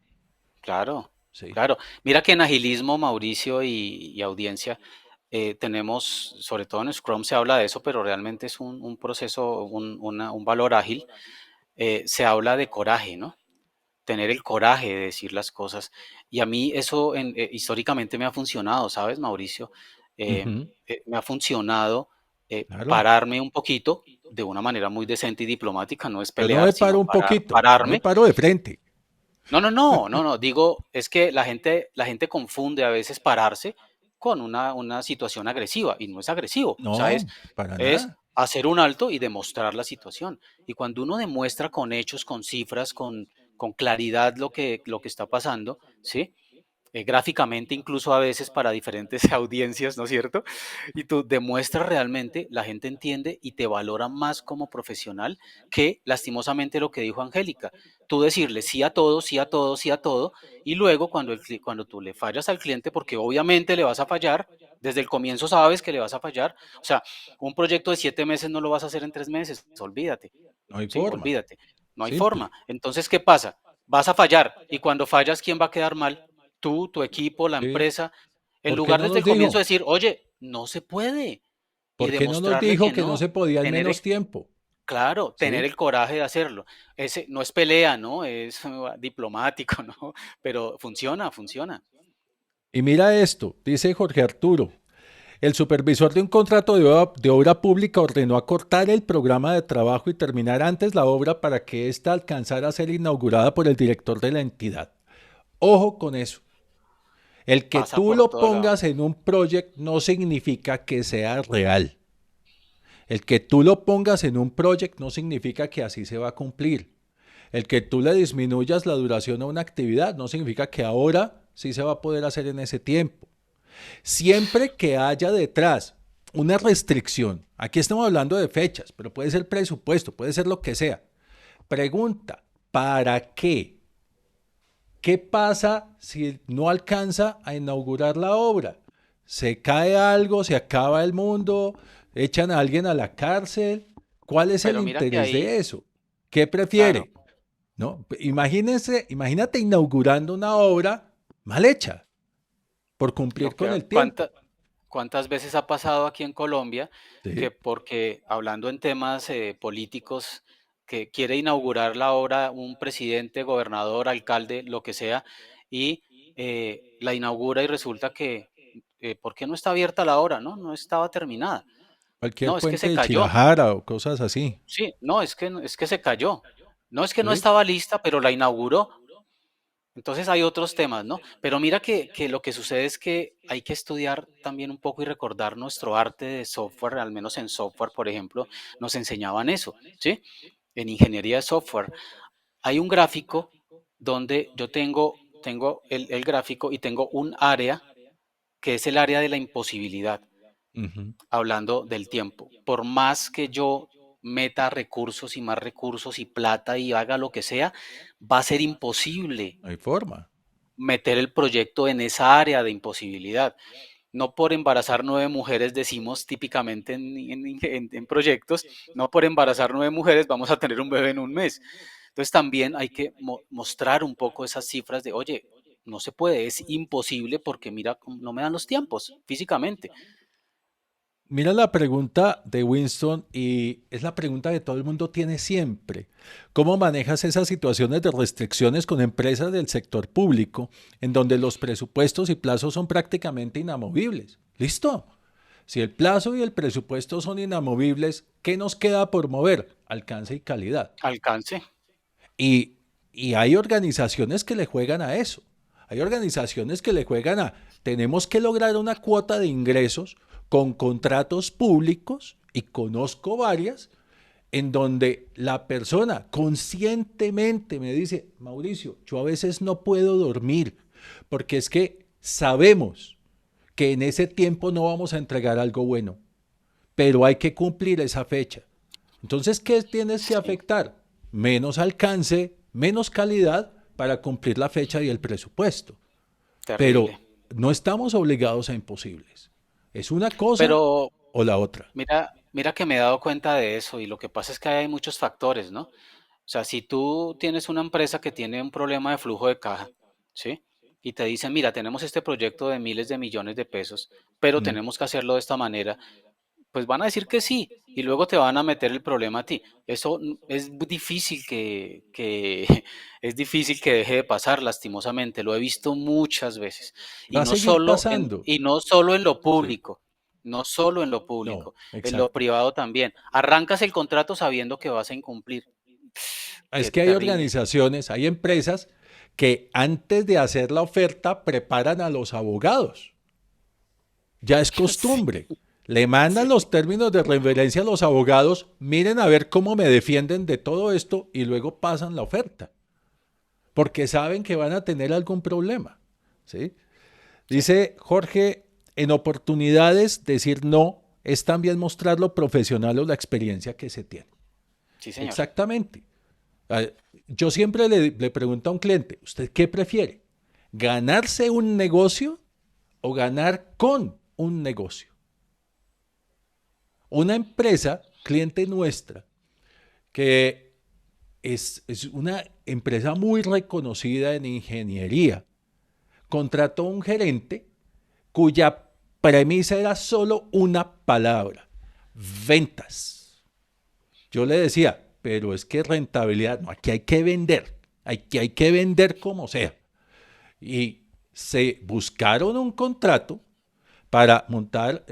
Claro, ¿Sí? claro. Mira que en agilismo, Mauricio y audiencia, tenemos, sobre todo en Scrum se habla de eso, pero realmente es un proceso, un valor ágil. Se habla de coraje, ¿no? Tener el coraje de decir las cosas. Y a mí eso históricamente me ha funcionado, ¿sabes, Mauricio? Eh, Ujú, Me ha funcionado claro. pararme un poquito de una manera muy decente y diplomática, no es Yo no pelear, me paro sino un poquito, yo me pararme. paro de frente. No, no, no, no, no, digo, es que la gente confunde a veces pararse con una situación agresiva, y no es agresivo, o sea, No, para es nada. hacer un alto y demostrar la situación. Y cuando uno demuestra con hechos, con cifras, con claridad lo que está pasando, ¿sí? Gráficamente incluso a veces para diferentes audiencias, ¿no es cierto? Y tú demuestras realmente, la gente entiende y te valora más como profesional que lastimosamente lo que dijo Angélica. Tú decirle sí a todo, sí a todo, sí a todo, y luego cuando tú le fallas al cliente, porque obviamente le vas a fallar, desde el comienzo sabes que le vas a fallar, o sea, un proyecto de 7 meses no lo vas a hacer en 3 meses, olvídate, No hay ¿sí? forma. Olvídate, no hay Simple. forma. Entonces, ¿qué pasa? Vas a fallar, y cuando fallas, ¿quién va a quedar mal? Tú, tu equipo, la Sí. empresa, en ¿Por qué lugar no desde nos el comienzo dijo? decir, oye, no se puede, y ¿Por qué no nos demostrarle dijo que que no no, se podía en tener, menos tiempo? claro, tener ¿Sí? el coraje de hacerlo. Ese no es pelea, ¿no? Es diplomático, ¿no? Pero funciona, funciona. Y mira esto, dice Jorge Arturo. El supervisor de un contrato de obra pública ordenó acortar el programa de trabajo y terminar antes la obra para que ésta alcanzara a ser inaugurada por el director de la entidad. Ojo con eso. El que Pasa tú por lo todo lado. pongas en un project no significa que sea real. El que tú lo pongas en un project no significa que así se va a cumplir. El que tú le disminuyas la duración a una actividad no significa que ahora sí se va a poder hacer en ese tiempo. Siempre que haya detrás una restricción, aquí estamos hablando de fechas, pero puede ser presupuesto, puede ser lo que sea. Pregunta, ¿para qué? ¿Qué pasa si no alcanza a inaugurar la obra? ¿Se cae algo? ¿Se acaba el mundo? ¿Echan a alguien a la cárcel? ¿Cuál es el Pero mira que interés ahí, de eso? ¿Qué claro, prefiere? ¿No? Imagínate inaugurando una obra mal hecha por cumplir con el tiempo. ¿cuántas veces ha pasado aquí en Colombia que Sí, porque hablando en temas políticos, que quiere inaugurar la obra un presidente, gobernador, alcalde, lo que sea, y la inaugura y resulta que, ¿por qué no está abierta la obra? No, no estaba terminada. cualquier No, es que puente se de cayó. Chirajara o cosas así. Sí, no, es que se cayó. No es que no ¿Sí? estaba lista, pero la inauguró. Entonces hay otros temas, ¿no? Pero mira que lo que sucede es que hay que estudiar también un poco y recordar nuestro arte de software, al menos en software, por ejemplo, nos enseñaban eso, ¿sí? En ingeniería de software. Hay un gráfico donde yo tengo el gráfico y tengo un área que es el área de la imposibilidad, Ujú. hablando del tiempo. Por más que yo meta recursos y más recursos y plata y haga lo que sea, va a ser imposible No hay forma. meter el proyecto en esa área de imposibilidad. No por embarazar 9 mujeres, decimos típicamente en proyectos, no por embarazar 9 mujeres vamos a tener un bebé en un mes. Entonces también hay que mostrar un poco esas cifras de, oye, no se puede, es imposible porque mira, no me dan los tiempos físicamente. Mira la pregunta de Winston y es la pregunta que todo el mundo tiene siempre. ¿Cómo manejas esas situaciones de restricciones con empresas del sector público en donde los presupuestos y plazos son prácticamente inamovibles? ¿Listo? Si el plazo y el presupuesto son inamovibles, ¿qué nos queda por mover? Alcance y calidad. Alcance. Y, y hay organizaciones que le juegan a eso. Hay organizaciones que le juegan a, tenemos que lograr una cuota de ingresos con contratos públicos, y conozco varias, en donde la persona conscientemente me dice, Mauricio, yo a veces no puedo dormir, porque es que sabemos que en ese tiempo no vamos a entregar algo bueno, pero hay que cumplir esa fecha. Entonces, ¿qué tienes que Sí, afectar? Menos alcance, menos calidad para cumplir la fecha y el presupuesto. Pero terrible. no estamos obligados a imposibles. Es una cosa Pero o la otra. mira que me he dado cuenta de eso y lo que pasa es que hay muchos factores, ¿no? O sea, si tú tienes una empresa que tiene un problema de flujo de caja, ¿sí? Y te dicen, mira, tenemos este proyecto de miles de millones de pesos, pero Mm. tenemos que hacerlo de esta manera, pues van a decir que sí y luego te van a meter el problema a ti. Eso es difícil es difícil que deje de pasar, lastimosamente. Lo he visto muchas veces y Va a no seguir solo en, pasando. y no solo en lo Sí. público, no solo en lo No, público, en lo exacto. privado también. Arrancas el contrato sabiendo que vas a incumplir. Es Qué que hay terrible. organizaciones, hay empresas que antes de hacer la oferta preparan a los abogados. Ya es Sí, costumbre. Le mandan sí. los términos de referencia a los abogados, miren a ver cómo me defienden de todo esto y luego pasan la oferta, porque saben que van a tener algún problema. ¿Sí? Sí, Dice Jorge, en oportunidades decir no es también mostrar lo profesional o la experiencia que se tiene. sí, señor. Exactamente. Ah, yo siempre le pregunto a un cliente, ¿usted qué prefiere? ¿Ganarse un negocio o ganar con un negocio? Una empresa, cliente nuestra, que es una empresa muy reconocida en ingeniería, contrató a un gerente cuya premisa era solo una palabra, ventas. Yo le decía, pero es que rentabilidad, no, aquí hay que vender como sea. Y se buscaron un contrato para montar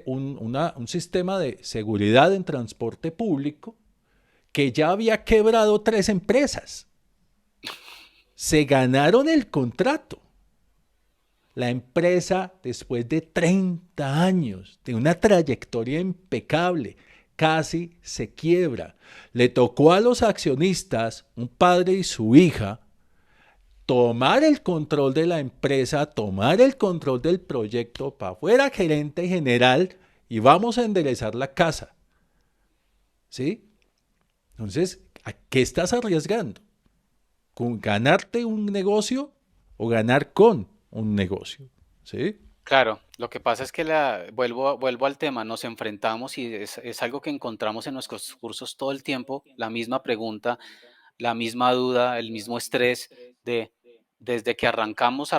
un sistema de seguridad en transporte público que ya había quebrado 3 empresas. Se ganaron el contrato. La empresa, después de 30 años, de una trayectoria impecable, casi se quiebra. Le tocó a los accionistas, un padre y su hija, tomar el control de la empresa, tomar el control del proyecto, para fuera gerente general y vamos a enderezar la casa. ¿Sí? Entonces, ¿a qué estás arriesgando? ¿Con ganarte un negocio o ganar con un negocio? ¿Sí? Claro, lo que pasa es que vuelvo al tema, nos enfrentamos y es algo que encontramos en nuestros cursos todo el tiempo, la misma pregunta, la misma duda, el mismo estrés de desde que arrancamos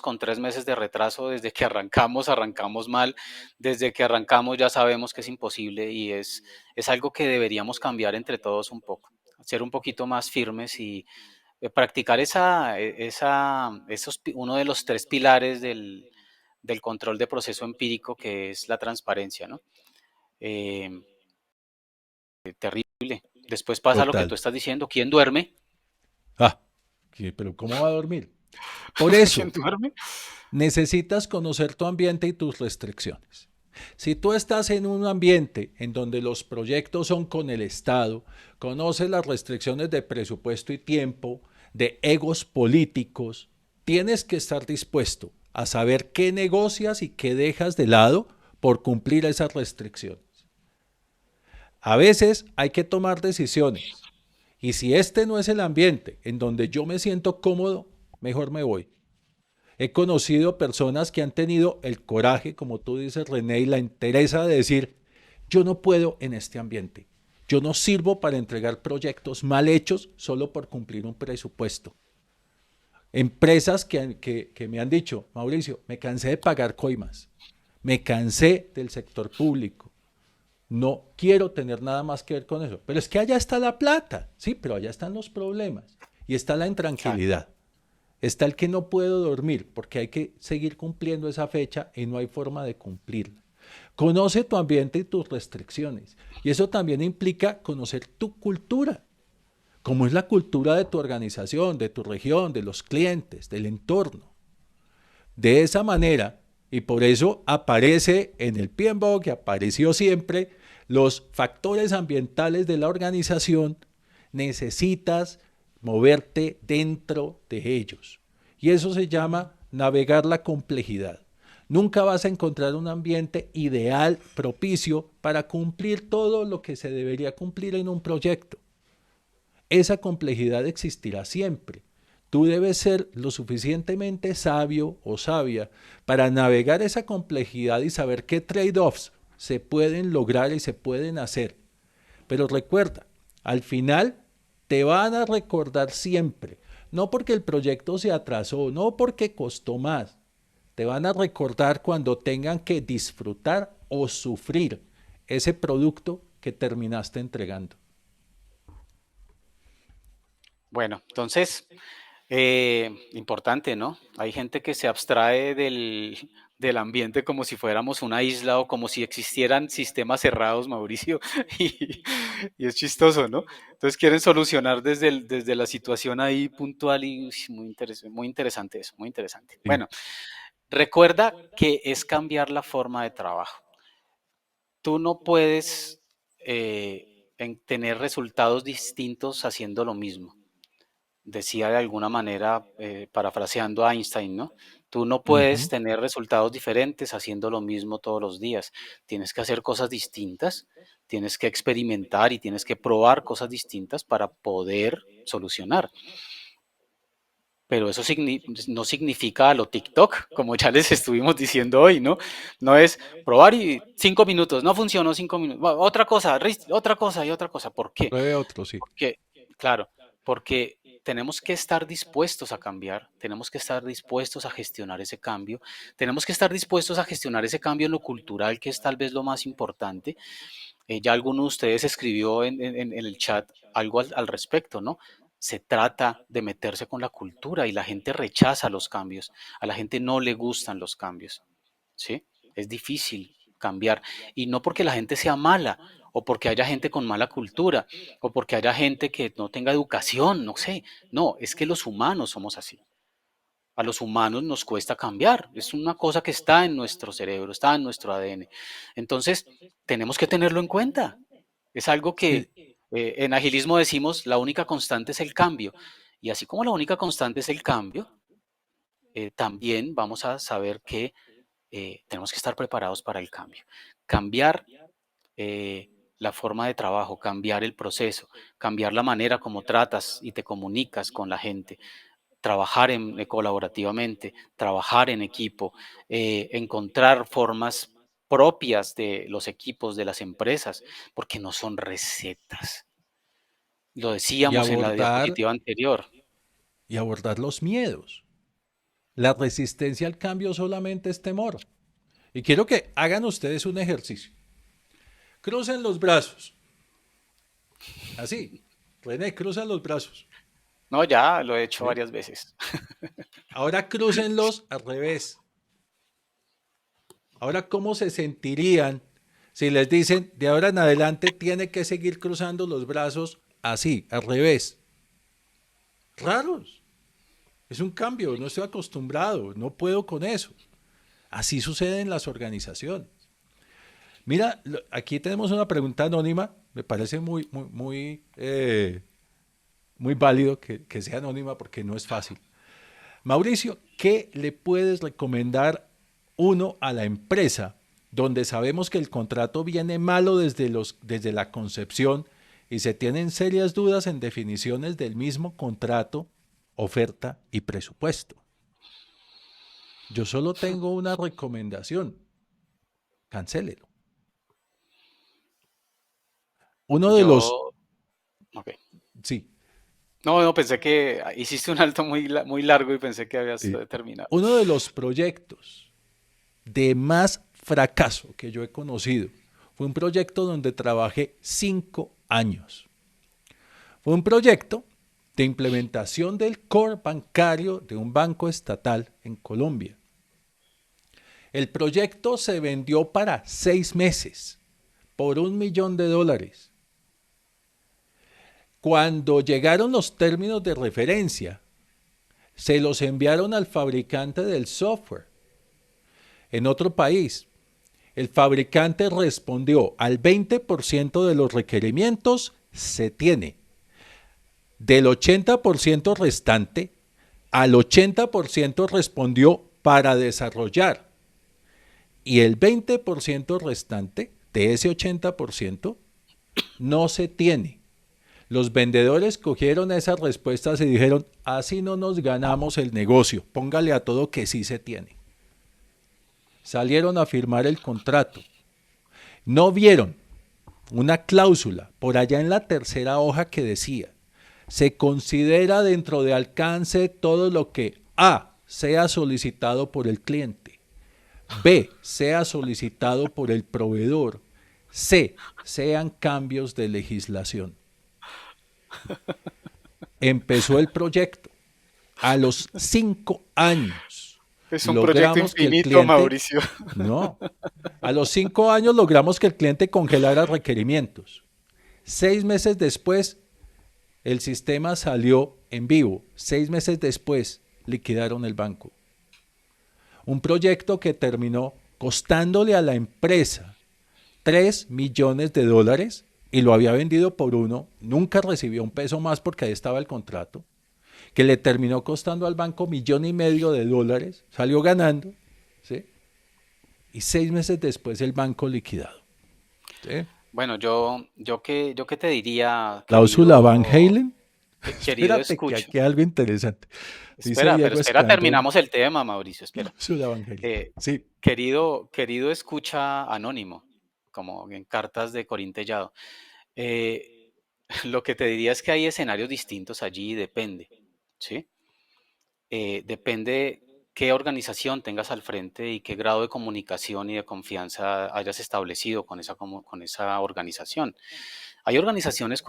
con 3 meses de retraso, desde que arrancamos mal, desde que arrancamos ya sabemos que es imposible y es algo que deberíamos cambiar entre todos un poco, ser un poquito más firmes y practicar uno de los 3 pilares del control de proceso empírico que es la transparencia, ¿no? Eh, Terrible. Después pasa lo que Total. tú estás diciendo, ¿quién duerme? Ah, pero ¿cómo va a dormir? Por ¿Quién eso, duerme? necesitas conocer tu ambiente y tus restricciones. Si tú estás en un ambiente en donde los proyectos son con el Estado, conoces las restricciones de presupuesto y tiempo, de egos políticos, tienes que estar dispuesto a saber qué negocias y qué dejas de lado por cumplir esas restricciones. A veces hay que tomar decisiones y si este no es el ambiente en donde yo me siento cómodo, mejor me voy. He conocido personas que han tenido el coraje, como tú dices, René, y la entereza de decir, yo no puedo en este ambiente. Yo no sirvo para entregar proyectos mal hechos solo por cumplir un presupuesto. Empresas que me han dicho, Mauricio, me cansé de pagar coimas, me cansé del sector público, no quiero tener nada más que ver con eso. Pero es que allá está la plata, sí, pero allá están los problemas y está la Claro, intranquilidad. Está el que no puedo dormir porque hay que seguir cumpliendo esa fecha y no hay forma de cumplirla. Conoce tu ambiente y tus restricciones. Y eso también implica conocer tu cultura. Cómo es la cultura de tu organización, de tu región, de los clientes, del entorno. De esa manera, y por eso aparece en el PMBOK, que apareció siempre, los factores ambientales de la organización, necesitas moverte dentro de ellos. Y eso se llama navegar la complejidad. Nunca vas a encontrar un ambiente ideal, propicio, para cumplir todo lo que se debería cumplir en un proyecto. Esa complejidad existirá siempre. Tú debes ser lo suficientemente sabio o sabia para navegar esa complejidad y saber qué trade-offs se pueden lograr y se pueden hacer. Pero recuerda, al final te van a recordar siempre, no porque el proyecto se atrasó, no porque costó más, te van a recordar cuando tengan que disfrutar o sufrir ese producto que terminaste entregando. bueno, entonces, importante, ¿no? Hay gente que se abstrae del ambiente como si fuéramos una isla o como si existieran sistemas cerrados, Mauricio, y es chistoso, ¿no? Entonces quieren solucionar desde la situación ahí puntual y uy, muy interesante eso, muy interesante. Sí. Bueno, Recuerda que es cambiar la forma de trabajo. Tú no puedes tener resultados distintos haciendo lo mismo. Decía de alguna manera, parafraseando a Einstein, ¿no? Tú no puedes Ujú. tener resultados diferentes haciendo lo mismo todos los días. Tienes que hacer cosas distintas, tienes que experimentar y tienes que probar cosas distintas para poder solucionar. Pero eso no significa a lo TikTok, como ya les estuvimos diciendo hoy, ¿no? No es probar y 5 minutos, no funcionó 5 minutos, otra cosa, otra cosa y otra cosa. ¿Por qué? Pruebe otro, sí. Porque, claro, porque tenemos que estar dispuestos a cambiar, tenemos que estar dispuestos a gestionar ese cambio, tenemos que estar dispuestos a gestionar ese cambio en lo cultural, que es tal vez lo más importante. Ya alguno de ustedes escribió en el chat algo al respecto, ¿no? Se trata de meterse con la cultura y la gente rechaza los cambios, a la gente no le gustan los cambios, ¿sí? Es difícil cambiar y no porque la gente sea mala o porque haya gente con mala cultura o porque haya gente que no tenga educación, no sé, no, es que los humanos somos así. A los humanos nos cuesta cambiar, es una cosa que está en nuestro cerebro, está en nuestro ADN. Entonces, tenemos que tenerlo en cuenta. Es algo Sí, que en agilismo decimos, la única constante es el cambio. Y así como la única constante es el cambio, también vamos a saber que tenemos que estar preparados para el cambio. Cambiar la forma de trabajo, cambiar el proceso, cambiar la manera como tratas y te comunicas con la gente, trabajar colaborativamente, trabajar en equipo, encontrar formas propias de los equipos, de las empresas, porque no son recetas. Lo y decíamos en la abordar, diapositiva anterior. y abordar los miedos. La resistencia al cambio solamente es temor. Y quiero que hagan ustedes un ejercicio. Crucen los brazos. Así. René, cruzan los brazos. No, ya lo he hecho ¿Sí? varias veces. Ahora crúcenlos al revés. Ahora, ¿cómo se sentirían si les dicen de ahora en adelante tiene que seguir cruzando los brazos así, al revés? Raros. Es un cambio, no estoy acostumbrado, no puedo con eso. Así sucede en las organizaciones. Mira, aquí tenemos una pregunta anónima, me parece muy válido que sea anónima porque no es fácil. Mauricio, ¿qué le puedes recomendar uno a la empresa donde sabemos que el contrato viene malo desde la concepción y se tienen serias dudas en definiciones del mismo contrato, oferta y presupuesto? Yo solo tengo una recomendación, cancélelo. Uno de los, Yo, ok. sí, No, no, pensé que hiciste un alto muy largo y pensé que habías sí, terminado. uno de los proyectos de más fracaso que yo he conocido fue un proyecto donde trabajé 5 años. Fue un proyecto de implementación del core bancario de un banco estatal en Colombia. El proyecto se vendió para 6 meses por $1 millón. Cuando llegaron los términos de referencia, se los enviaron al fabricante del software en otro país. El fabricante respondió al 20% de los requerimientos se tiene. Del 80% restante, al 80% respondió para desarrollar. Y el 20% restante de ese 80% no se tiene. Los vendedores cogieron esas respuestas y dijeron, así no nos ganamos el negocio, póngale a todo que sí se tiene. Salieron a firmar el contrato. No vieron una cláusula por allá en la tercera hoja que decía, se considera dentro de alcance todo lo que A sea solicitado por el cliente, B sea solicitado por el proveedor, C sean cambios de legislación. Empezó el proyecto. A los 5 años Es un proyecto logramos que el infinito, cliente, Mauricio. no, a los 5 años logramos que el cliente congelara requerimientos. 6 meses después, el sistema salió en vivo. 6 meses después, liquidaron el banco. Un proyecto que terminó costándole a la empresa $3 millones y lo había vendido por uno, nunca recibió un peso más porque ahí estaba el contrato, que le terminó costando al banco $1,500,000, salió ganando, ¿sí? Y 6 meses después el banco liquidado, ¿sí? Bueno, yo qué te diría, Cláusula Van querido, Halen. querido Espérate que escucha. aquí hay algo interesante. Dice Espera, pero Diego espera, Escandón, terminamos el tema, Mauricio, espera. cláusula Van Halen. Eh, Sí, querido escucha anónimo, como en cartas de Corintellado. eh, lo que te diría es que hay escenarios distintos allí, depende, ¿sí? Depende qué organización tengas al frente y qué grado de comunicación y de confianza hayas establecido con esa organización. Hay organizaciones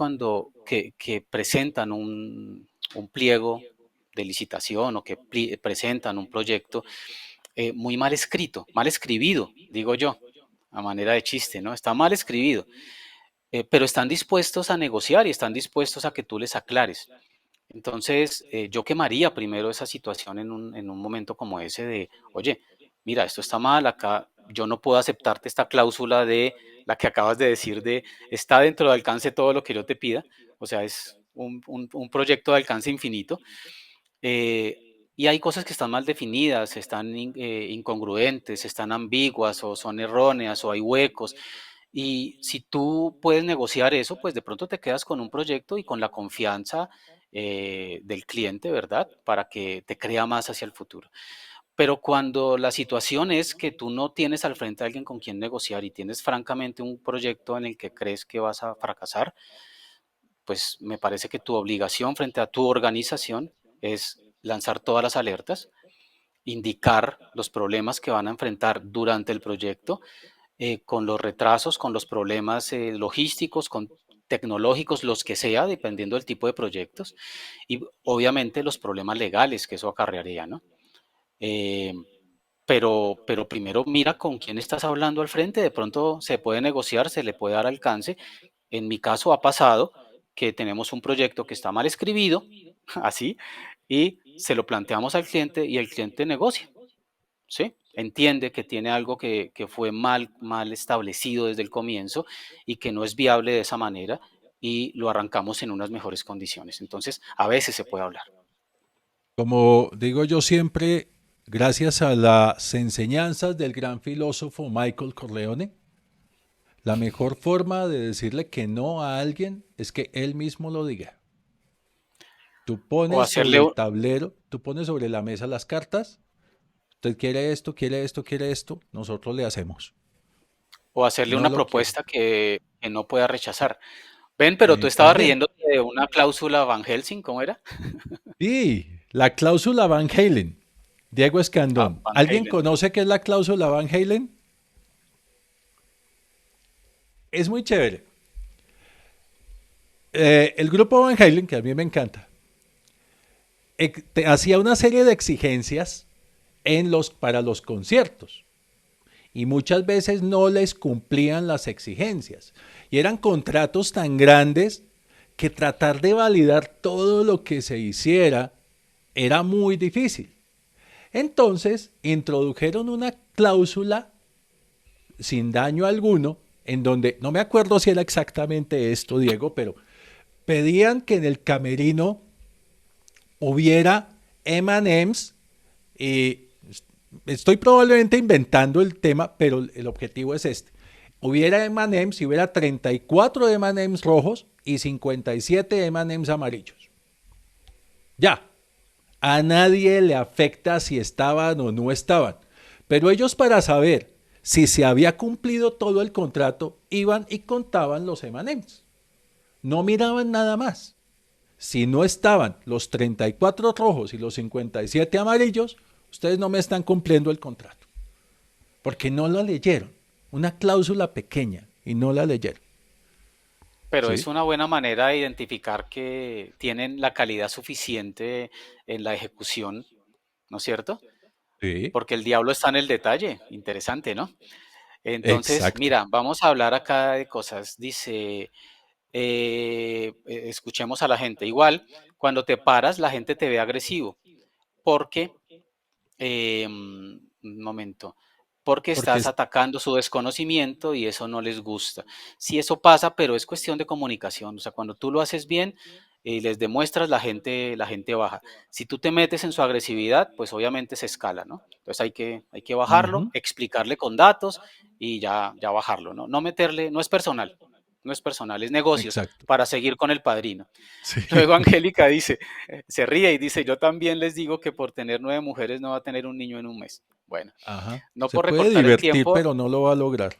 que presentan un pliego de licitación o que presentan un proyecto muy mal escrito, mal escribido, digo yo, a manera de chiste, ¿no? Está mal escribido, pero están dispuestos a negociar y están dispuestos a que tú les aclares. Entonces, yo quemaría primero esa situación en un momento como ese de, oye, mira, esto está mal, acá yo no puedo aceptarte esta cláusula de la que acabas de decir de, está dentro de alcance todo lo que yo te pida, o sea, es un proyecto de alcance infinito, y hay cosas que están mal definidas, están incongruentes, están ambiguas o son erróneas o hay huecos. Y si tú puedes negociar eso, pues de pronto te quedas con un proyecto y con la confianza del cliente, ¿verdad? Para que te crea más hacia el futuro. Pero cuando la situación es que tú no tienes al frente a alguien con quien negociar y tienes francamente un proyecto en el que crees que vas a fracasar, pues me parece que tu obligación frente a tu organización es lanzar todas las alertas, indicar los problemas que van a enfrentar durante el proyecto, con los retrasos, con los problemas logísticos, con tecnológicos, los que sea, dependiendo del tipo de proyectos, y obviamente los problemas legales que eso acarrearía, ¿no? Eh, pero primero mira con quién estás hablando al frente, de pronto se puede negociar, se le puede dar alcance. En mi caso ha pasado que tenemos un proyecto que está mal escribido, así, y se lo planteamos al cliente y el cliente negocia, ¿sí? Entiende que tiene algo que fue mal establecido desde el comienzo y que no es viable de esa manera y lo arrancamos en unas mejores condiciones. Entonces, a veces se puede hablar. como digo yo siempre, gracias a las enseñanzas del gran filósofo Michael Corleone, la mejor forma de decirle que no a alguien es que él mismo lo diga. Tú O pones sobre hacerle, el tablero, tú pones sobre la mesa las cartas, usted quiere esto, quiere esto, quiere esto, nosotros le hacemos. o hacerle No una lo quiere. propuesta que no pueda rechazar. Ven, pero tú estabas También. riendo de una cláusula Van Helsing, ¿cómo era? Y la cláusula Van Halen, Diego Ah, Escandón. Van ¿Alguien Halen. conoce qué es la cláusula Van Halen? Es muy chévere. El grupo Van Halen, que a mí me encanta, hacía una serie de exigencias para los conciertos y muchas veces no les cumplían las exigencias. Y eran contratos tan grandes que tratar de validar todo lo que se hiciera era muy difícil. Entonces introdujeron una cláusula sin daño alguno en donde, no me acuerdo si era exactamente esto, Diego, pero pedían que en el camerino hubiera M&M's y estoy probablemente inventando el tema, pero el objetivo es este. Hubiera M&M's y hubiera 34 M&M's rojos y 57 M&M's amarillos. Ya, a nadie le afecta si estaban o no estaban. Pero ellos para saber si se había cumplido todo el contrato, iban y contaban los M&M's. No miraban nada más. Si no estaban los 34 rojos y los 57 amarillos, ustedes no me están cumpliendo el contrato. Porque no la leyeron. Una cláusula pequeña y no la leyeron. Pero es ¿Sí? una buena manera de identificar que tienen la calidad suficiente en la ejecución, ¿no es cierto? Sí. Porque el diablo está en el detalle. Interesante, ¿no? Entonces, Exacto. mira, vamos a hablar acá de cosas. Dice, escuchemos a la gente. Igual, cuando te paras, la gente te ve agresivo, porque un momento, porque Porque estás atacando su desconocimiento y eso no les gusta. Sí, eso pasa, pero es cuestión de comunicación. O sea, cuando tú lo haces bien y les demuestras, la gente baja. Si tú te metes en su agresividad, pues obviamente se escala, ¿no? Entonces hay que bajarlo, ujú, explicarle con datos y ya bajarlo, ¿no? No meterle, no es personal, no es personal, es negocios exacto. para seguir con el padrino. Sí. Luego Angélica dice, se ríe y dice, yo también les digo que por tener 9 mujeres no va a tener un niño en un mes. Bueno, Ajá. no Se por puede recortar el divertir, tiempo, pero no lo va a lograr.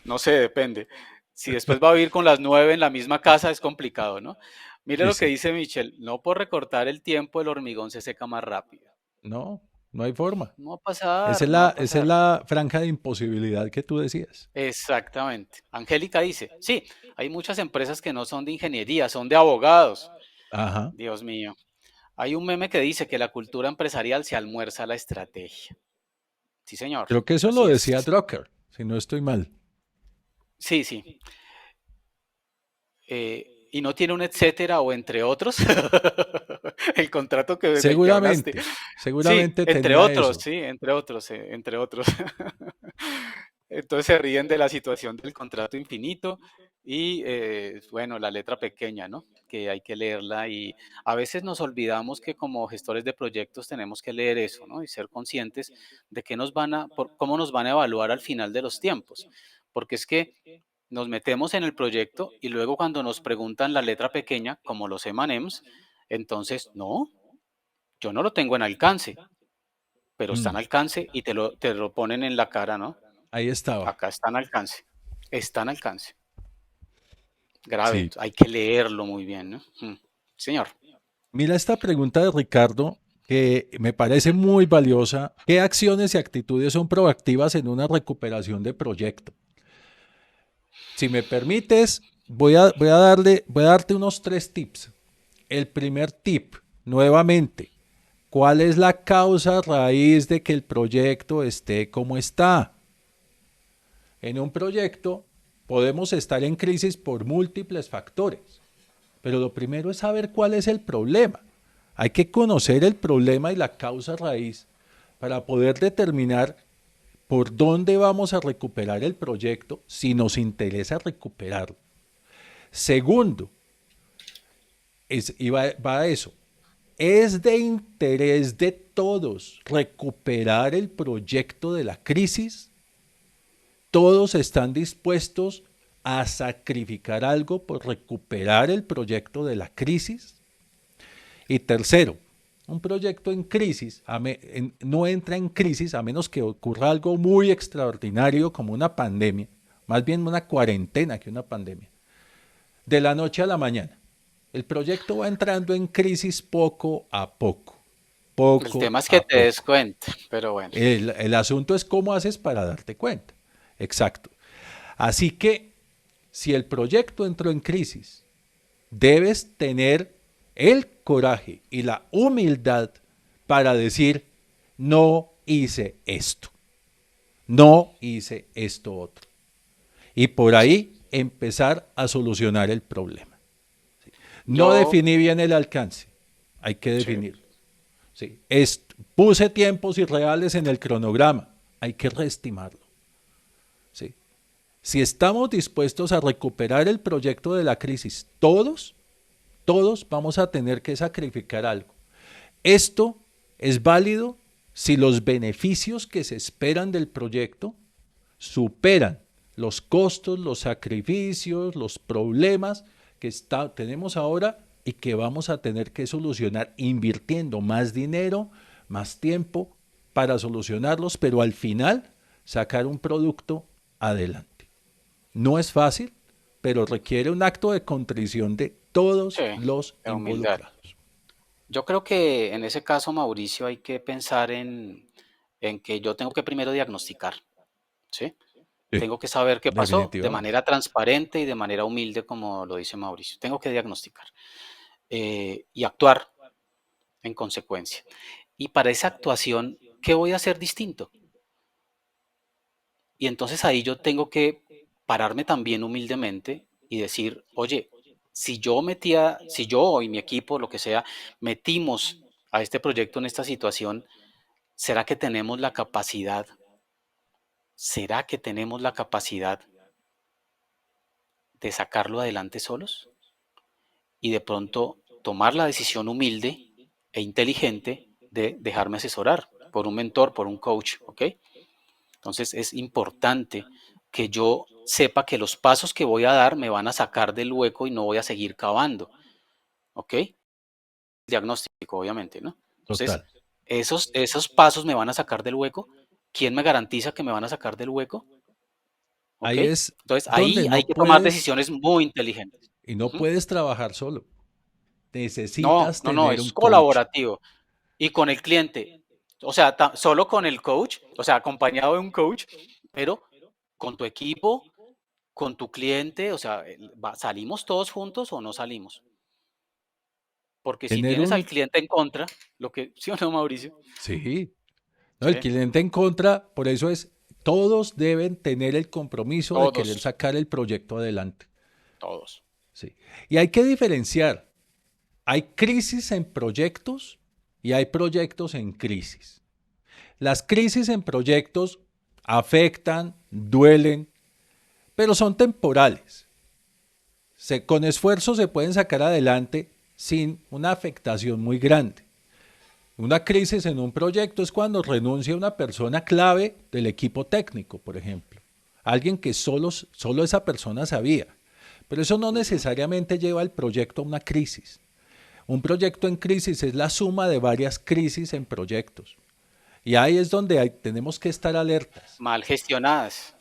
no sé, depende. Si después va a vivir con las 9 en la misma casa es complicado, ¿no? Mire Sí, lo que sí. dice Michelle, no por recortar el tiempo el hormigón se seca más rápido. No, no hay forma. No va a pasar, no va a Esa es pasar. la franja de imposibilidad que tú decías. Exactamente. Angélica dice, sí, hay muchas empresas que no son de ingeniería, son de abogados. Ajá. Dios mío. Hay un meme que dice que la cultura empresarial se almuerza la estrategia. Sí, señor, Creo que eso lo así decía es. Drucker, si no estoy mal. Sí, sí. Y no tiene un etcétera o entre otros. El contrato del que hablaste. Seguramente, Sí, seguramente entre tenía otros, eso. sí, entre otros. Entonces se ríen de la situación del contrato infinito y bueno, la letra pequeña, ¿no? Que hay que leerla y a veces nos olvidamos que como gestores de proyectos tenemos que leer eso, ¿no? Y ser conscientes de que cómo nos van a evaluar al final de los tiempos. Porque es que nos metemos en el proyecto y luego cuando nos preguntan la letra pequeña, como los M&Ms, entonces, no, yo no lo tengo en alcance, pero está Mm, en alcance y te lo ponen en la cara, ¿no? ahí estaba. Acá está en alcance. Está en alcance. Grave. Sí. Hay que leerlo muy bien, ¿no? Señor. Mira esta pregunta de Ricardo que me parece muy valiosa. ¿Qué acciones y actitudes son proactivas en una recuperación de proyecto? Si me permites, voy a darte unos 3 tips. El primer tip, nuevamente, ¿cuál es la causa raíz de que el proyecto esté como está? En un proyecto podemos estar en crisis por múltiples factores, pero lo primero es saber cuál es el problema. Hay que conocer el problema y la causa raíz para poder determinar por dónde vamos a recuperar el proyecto si nos interesa recuperarlo. Segundo, va a eso. Es de interés de todos recuperar el proyecto de la crisis. Todos están dispuestos a sacrificar algo por recuperar el proyecto de la crisis. Y tercero, un proyecto en crisis no entra en crisis a menos que ocurra algo muy extraordinario como una pandemia, más bien una cuarentena que una pandemia, de la noche a la mañana. El proyecto va entrando en crisis poco a poco, El poco tema es que a te des poco. cuenta, pero bueno. El asunto es cómo haces para darte cuenta. Exacto. Así que si el proyecto entró en crisis, debes tener el coraje y la humildad para decir, no hice esto, no hice esto otro. Y por Sí. ahí empezar a solucionar el problema. No Yo, definí bien el alcance, hay que sí. definirlo. ¿Sí? Puse tiempos irreales en el cronograma, hay que reestimarlo. ¿Sí? Si estamos dispuestos a recuperar el proyecto de la crisis, todos vamos a tener que sacrificar algo. Esto es válido si los beneficios que se esperan del proyecto superan los costos, los sacrificios, los problemas que tenemos ahora y que vamos a tener que solucionar invirtiendo más dinero, más tiempo para solucionarlos, pero al final sacar un producto adelante. No es fácil, pero requiere un acto de contrición de todos Sí, los de humildad. involucrados. Yo creo que en ese caso, Mauricio, hay que pensar en que yo tengo que primero diagnosticar, ¿sí? Sí, Tengo que saber qué pasó de definitivamente. manera transparente y de manera humilde, como lo dice Mauricio. Tengo que diagnosticar y actuar en consecuencia. Y para esa actuación, ¿qué voy a hacer distinto? Y entonces ahí yo tengo que pararme también humildemente y decir, oye, si yo y mi equipo, lo que sea, metimos a este proyecto en esta situación, ¿será que tenemos la capacidad? ¿Será que tenemos la capacidad de sacarlo adelante solos? Y de pronto tomar la decisión humilde e inteligente de dejarme asesorar por un mentor, por un coach, ¿ok? Entonces es importante que yo sepa que los pasos que voy a dar me van a sacar del hueco y no voy a seguir cavando, ¿ok? Diagnóstico, obviamente, ¿no? Entonces, Total. esos pasos me van a sacar del hueco. ¿Quién me garantiza que me van a sacar del hueco? ¿Ok? Ahí es Entonces, donde ahí hay no que tomar puedes decisiones muy inteligentes. y no Ujú. puedes trabajar solo. No, Necesitas no, no, tener un es coach. colaborativo. Y con el cliente, o sea, solo con el coach, o sea, acompañado de un coach, pero con tu equipo, con tu cliente, o sea, ¿salimos todos juntos o no salimos? Porque si Tener tienes al un, cliente en contra, lo que, ¿sí o no, Mauricio? sí, no, el Sí, cliente en contra, por eso es, todos deben tener el compromiso de querer todos, sacar el proyecto adelante. todos. Sí. Y hay que diferenciar. Hay crisis en proyectos y hay proyectos en crisis. Las crisis en proyectos afectan, duelen, pero son temporales. Con esfuerzo se pueden sacar adelante sin una afectación muy grande. Una crisis en un proyecto es cuando renuncia una persona clave del equipo técnico, por ejemplo. Alguien que solo esa persona sabía. Pero eso no Ujú. necesariamente lleva el proyecto a una crisis. Un proyecto en crisis es la suma de varias crisis en proyectos. Y ahí es donde tenemos que estar alertas. Mal gestionadas.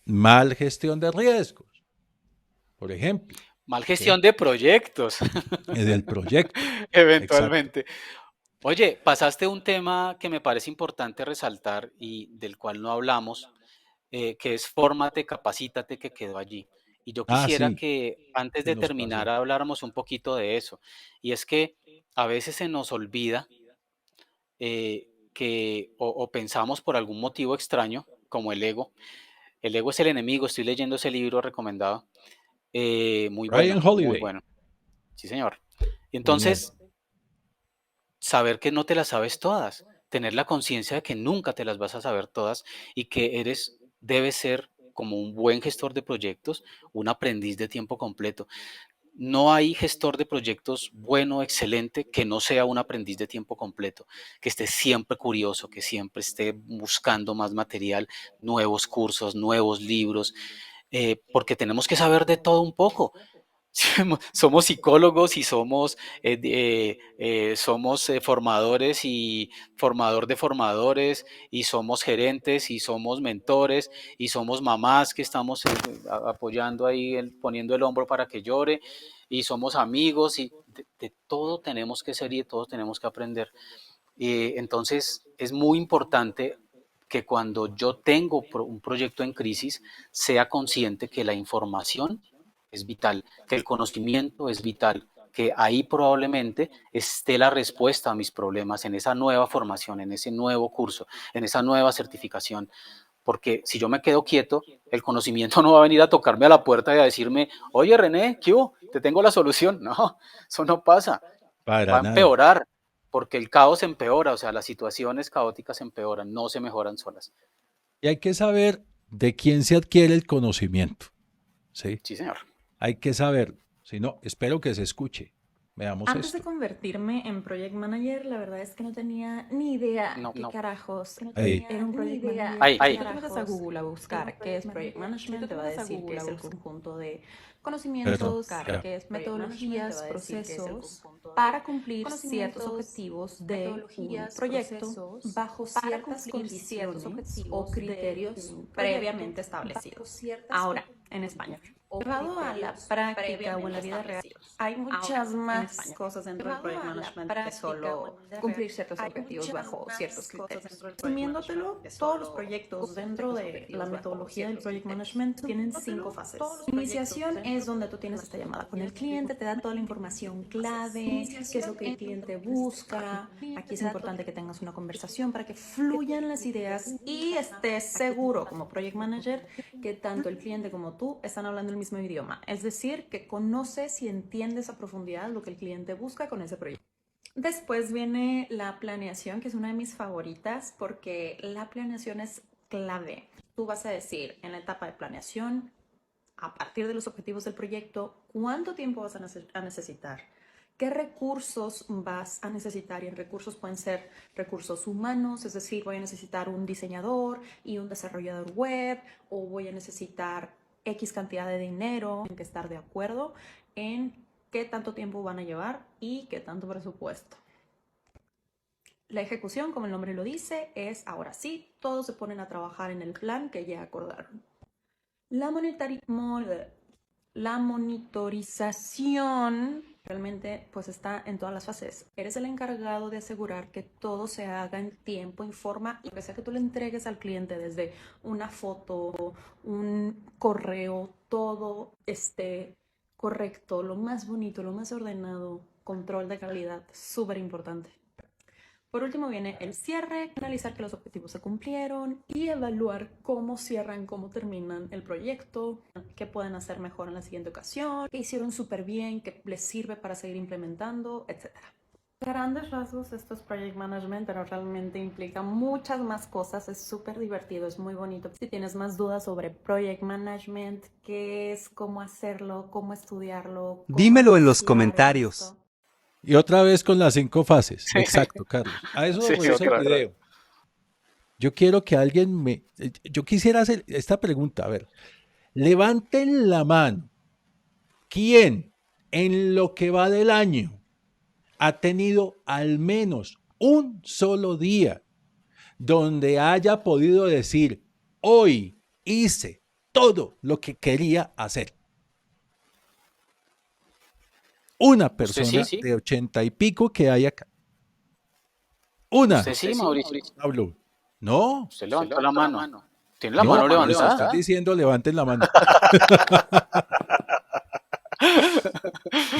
Mal gestión de riesgos, por ejemplo. Mal ¿Sí? gestión de proyectos, Del proyecto. Exacto. eventualmente. Oye, pasaste un tema que me parece importante resaltar y del cual no hablamos, que es fórmate, capacítate, que quedó allí. Y yo Ah, quisiera sí, que antes se de nos terminar pasó. habláramos un poquito de eso. Y es que a veces se nos olvida o pensamos por algún motivo extraño, como el ego. El ego es el enemigo. Estoy leyendo ese libro recomendado. Muy Ryan bueno, muy Holiday. bueno. Sí, señor. Y Genial. entonces, saber que no te las sabes todas, tener la conciencia de que nunca te las vas a saber todas y que debes ser como un buen gestor de proyectos, un aprendiz de tiempo completo. No hay gestor de proyectos bueno, excelente, que no sea un aprendiz de tiempo completo, que esté siempre curioso, que siempre esté buscando más material, nuevos cursos, nuevos libros, porque tenemos que saber de todo un poco. Somos psicólogos y somos formadores y formador de formadores y somos gerentes y somos mentores y somos mamás que estamos apoyando ahí, poniendo el hombro para que llore y somos amigos y de todo tenemos que ser y de todo tenemos que aprender. Entonces es muy importante que cuando yo tengo un proyecto en crisis sea consciente que la información es vital, que el conocimiento es vital, que ahí probablemente esté la respuesta a mis problemas en esa nueva formación, en ese nuevo curso, en esa nueva certificación. Porque si yo me quedo quieto, el conocimiento no va a venir a tocarme a la puerta y a decirme, oye René, ¿qué hubo? Te tengo la solución. No, eso no pasa. Va Para a nada. empeorar, porque el caos empeora, o sea, las situaciones caóticas empeoran, no se mejoran solas. Y hay que saber de quién se adquiere el conocimiento. ¿Sí? Sí, señor. Hay que saber. Si no, espero que se escuche. Veamos Antes de esto. convertirme en Project Manager, la verdad es que no tenía ni idea No, qué no. carajos Ahí. era un Project Manager. Ahí, Si ahí. tú te metes a Google a buscar qué es Project Management, te va a decir que es el conjunto de Perdón. conocimientos, Ya. metodologías, procesos para cumplir ciertos objetivos de un proyecto bajo ciertas condiciones o criterios previamente establecidos. Ahora, en español. Llevado a la práctica o en la vida real, hay muchas más cosas dentro del Project Management que solo cumplir ciertos objetivos bajo ciertos criterios. Resumiéndotelo, todos los proyectos dentro de la metodología del Project Management tienen 5 fases. Iniciación es donde tú tienes esta llamada con el cliente, te dan toda la información clave, qué es lo que el cliente busca. Aquí es importante que tengas una conversación para que fluyan las ideas y estés seguro como Project Manager que tanto el cliente como tú están hablando el mismo idioma. Es decir, que conoces y entiendes a profundidad lo que el cliente busca con ese proyecto. Después viene la planeación, que es una de mis favoritas porque la planeación es clave. Tú vas a decir en la etapa de planeación, a partir de los objetivos del proyecto, cuánto tiempo vas a necesitar, qué recursos vas a necesitar, y en recursos pueden ser recursos humanos, es decir, voy a necesitar un diseñador y un desarrollador web, o voy a necesitar X cantidad de dinero. Tienen que estar de acuerdo en qué tanto tiempo van a llevar y qué tanto presupuesto. La ejecución, como el nombre lo dice, es ahora sí, todos se ponen a trabajar en el plan que ya acordaron. La monitorización realmente pues está en todas las fases. Eres el encargado de asegurar que todo se haga en tiempo, en forma, y que sea que tú le entregues al cliente desde una foto, un correo, todo esté correcto, lo más bonito, lo más ordenado, control de calidad, súper importante. Por último viene el cierre, analizar que los objetivos se cumplieron y evaluar cómo cierran, cómo terminan el proyecto, qué pueden hacer mejor en la siguiente ocasión, qué hicieron súper bien, qué les sirve para seguir implementando, etc. Grandes rasgos, esto es Project Management, pero realmente implica muchas más cosas, es súper divertido, es muy bonito. Si tienes más dudas sobre Project Management, qué es, cómo hacerlo, cómo estudiarlo, cómo Dímelo en los aplicar comentarios. esto. Y otra vez con las 5 fases. Exacto, Carlos. A eso Sí, reduce el otra vez. video. Yo quiero que alguien yo quisiera hacer esta pregunta. A ver, levanten la mano. ¿Quién en lo que va del año ha tenido al menos un solo día donde haya podido decir, hoy hice todo lo que quería hacer? Una ¿Usted persona sí? de 80 y pico que hay acá. Una. ¿Usted sí, Mauricio? Pablo. No. Usted levantó la mano. ¿Tiene la No, mano por eso levantada? estoy diciendo levanten la mano.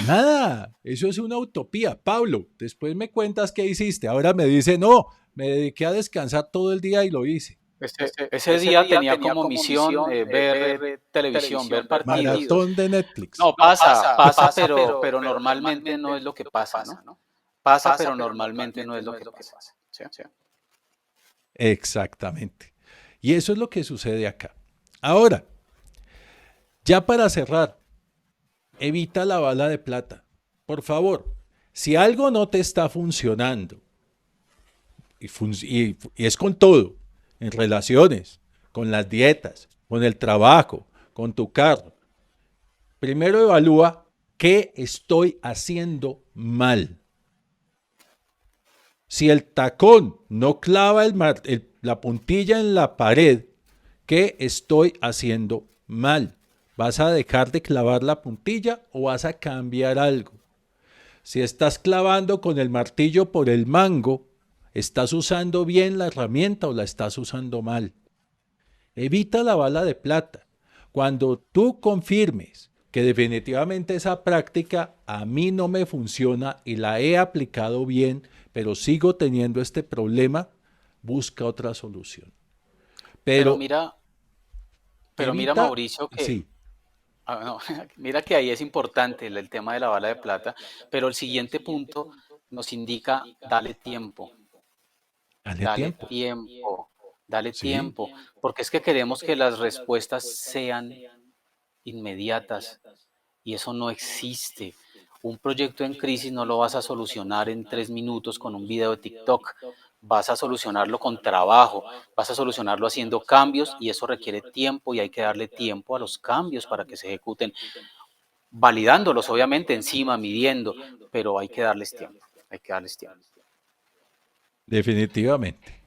Nada, eso es una utopía. Pablo, después me cuentas qué hiciste. Ahora me dice, no, me dediqué a descansar todo el día y lo hice. Ese día tenía como misión ver televisión, ver partidos. Maratón de Netflix. No, pasa, pero normalmente no es lo que pasa, ¿no? Pasa, pero normalmente no es lo que pasa. ¿Sí? Exactamente. Y eso es lo que sucede acá. Ahora, ya para cerrar, evita la bala de plata. Por favor, si algo no te está funcionando, y es con todo, en relaciones, con las dietas, con el trabajo, con tu carro, primero evalúa qué estoy haciendo mal. Si el tacón no clava la puntilla en la pared, ¿qué estoy haciendo mal? ¿Vas a dejar de clavar la puntilla o vas a cambiar algo? Si estás clavando con el martillo por el mango, ¿estás usando bien la herramienta o la estás usando mal? Evita la bala de plata. Cuando tú confirmes que definitivamente esa práctica a mí no me funciona y la he aplicado bien, pero sigo teniendo este problema, busca otra solución. Pero mira, Mauricio, que sí. no, mira que ahí es importante el tema de la bala de plata, pero el siguiente punto nos indica dale tiempo. Dale Sí. tiempo, porque es que queremos que las respuestas sean inmediatas y eso no existe. Un proyecto en crisis no lo vas a solucionar en 3 minutos con un video de TikTok. Vas a solucionarlo con trabajo, vas a solucionarlo haciendo cambios y eso requiere tiempo y hay que darle tiempo a los cambios para que se ejecuten, validándolos obviamente encima, midiendo, pero hay que darles tiempo, Definitivamente.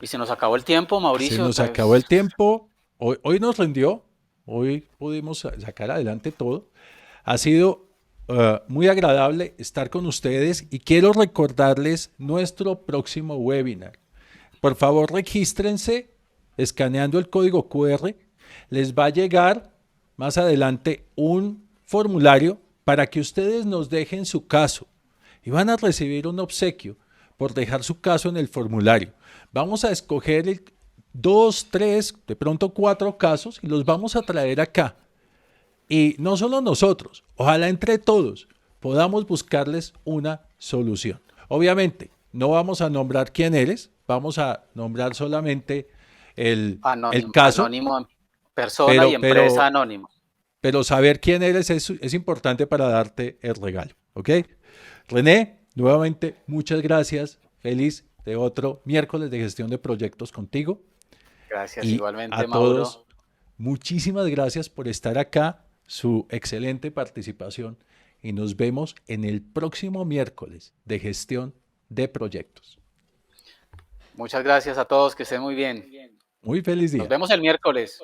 Y se nos acabó el tiempo, Mauricio. Se nos acabó el tiempo. Hoy nos rindió. Hoy pudimos sacar adelante todo. Ha sido muy agradable estar con ustedes y quiero recordarles nuestro próximo webinar. Por favor, regístrense escaneando el código QR. Les va a llegar más adelante un formulario para que ustedes nos dejen su caso y van a recibir un obsequio por dejar su caso en el formulario. Vamos a escoger 2, 3, de pronto 4 casos y los vamos a traer acá. Y no solo nosotros, ojalá entre todos podamos buscarles una solución. Obviamente, no vamos a nombrar quién eres, vamos a nombrar solamente el caso, Anónimo, persona y pero, empresa pero, anónimo. pero saber quién eres es importante para darte el regalo, ¿ok? René, nuevamente, muchas gracias. Feliz de otro miércoles de gestión de proyectos contigo. Gracias Y a igualmente, todos, Mauro. muchísimas gracias por estar acá, su excelente participación y nos vemos en el próximo miércoles de gestión de proyectos. Muchas gracias a todos, que estén muy bien. Muy feliz Nos día. vemos el miércoles.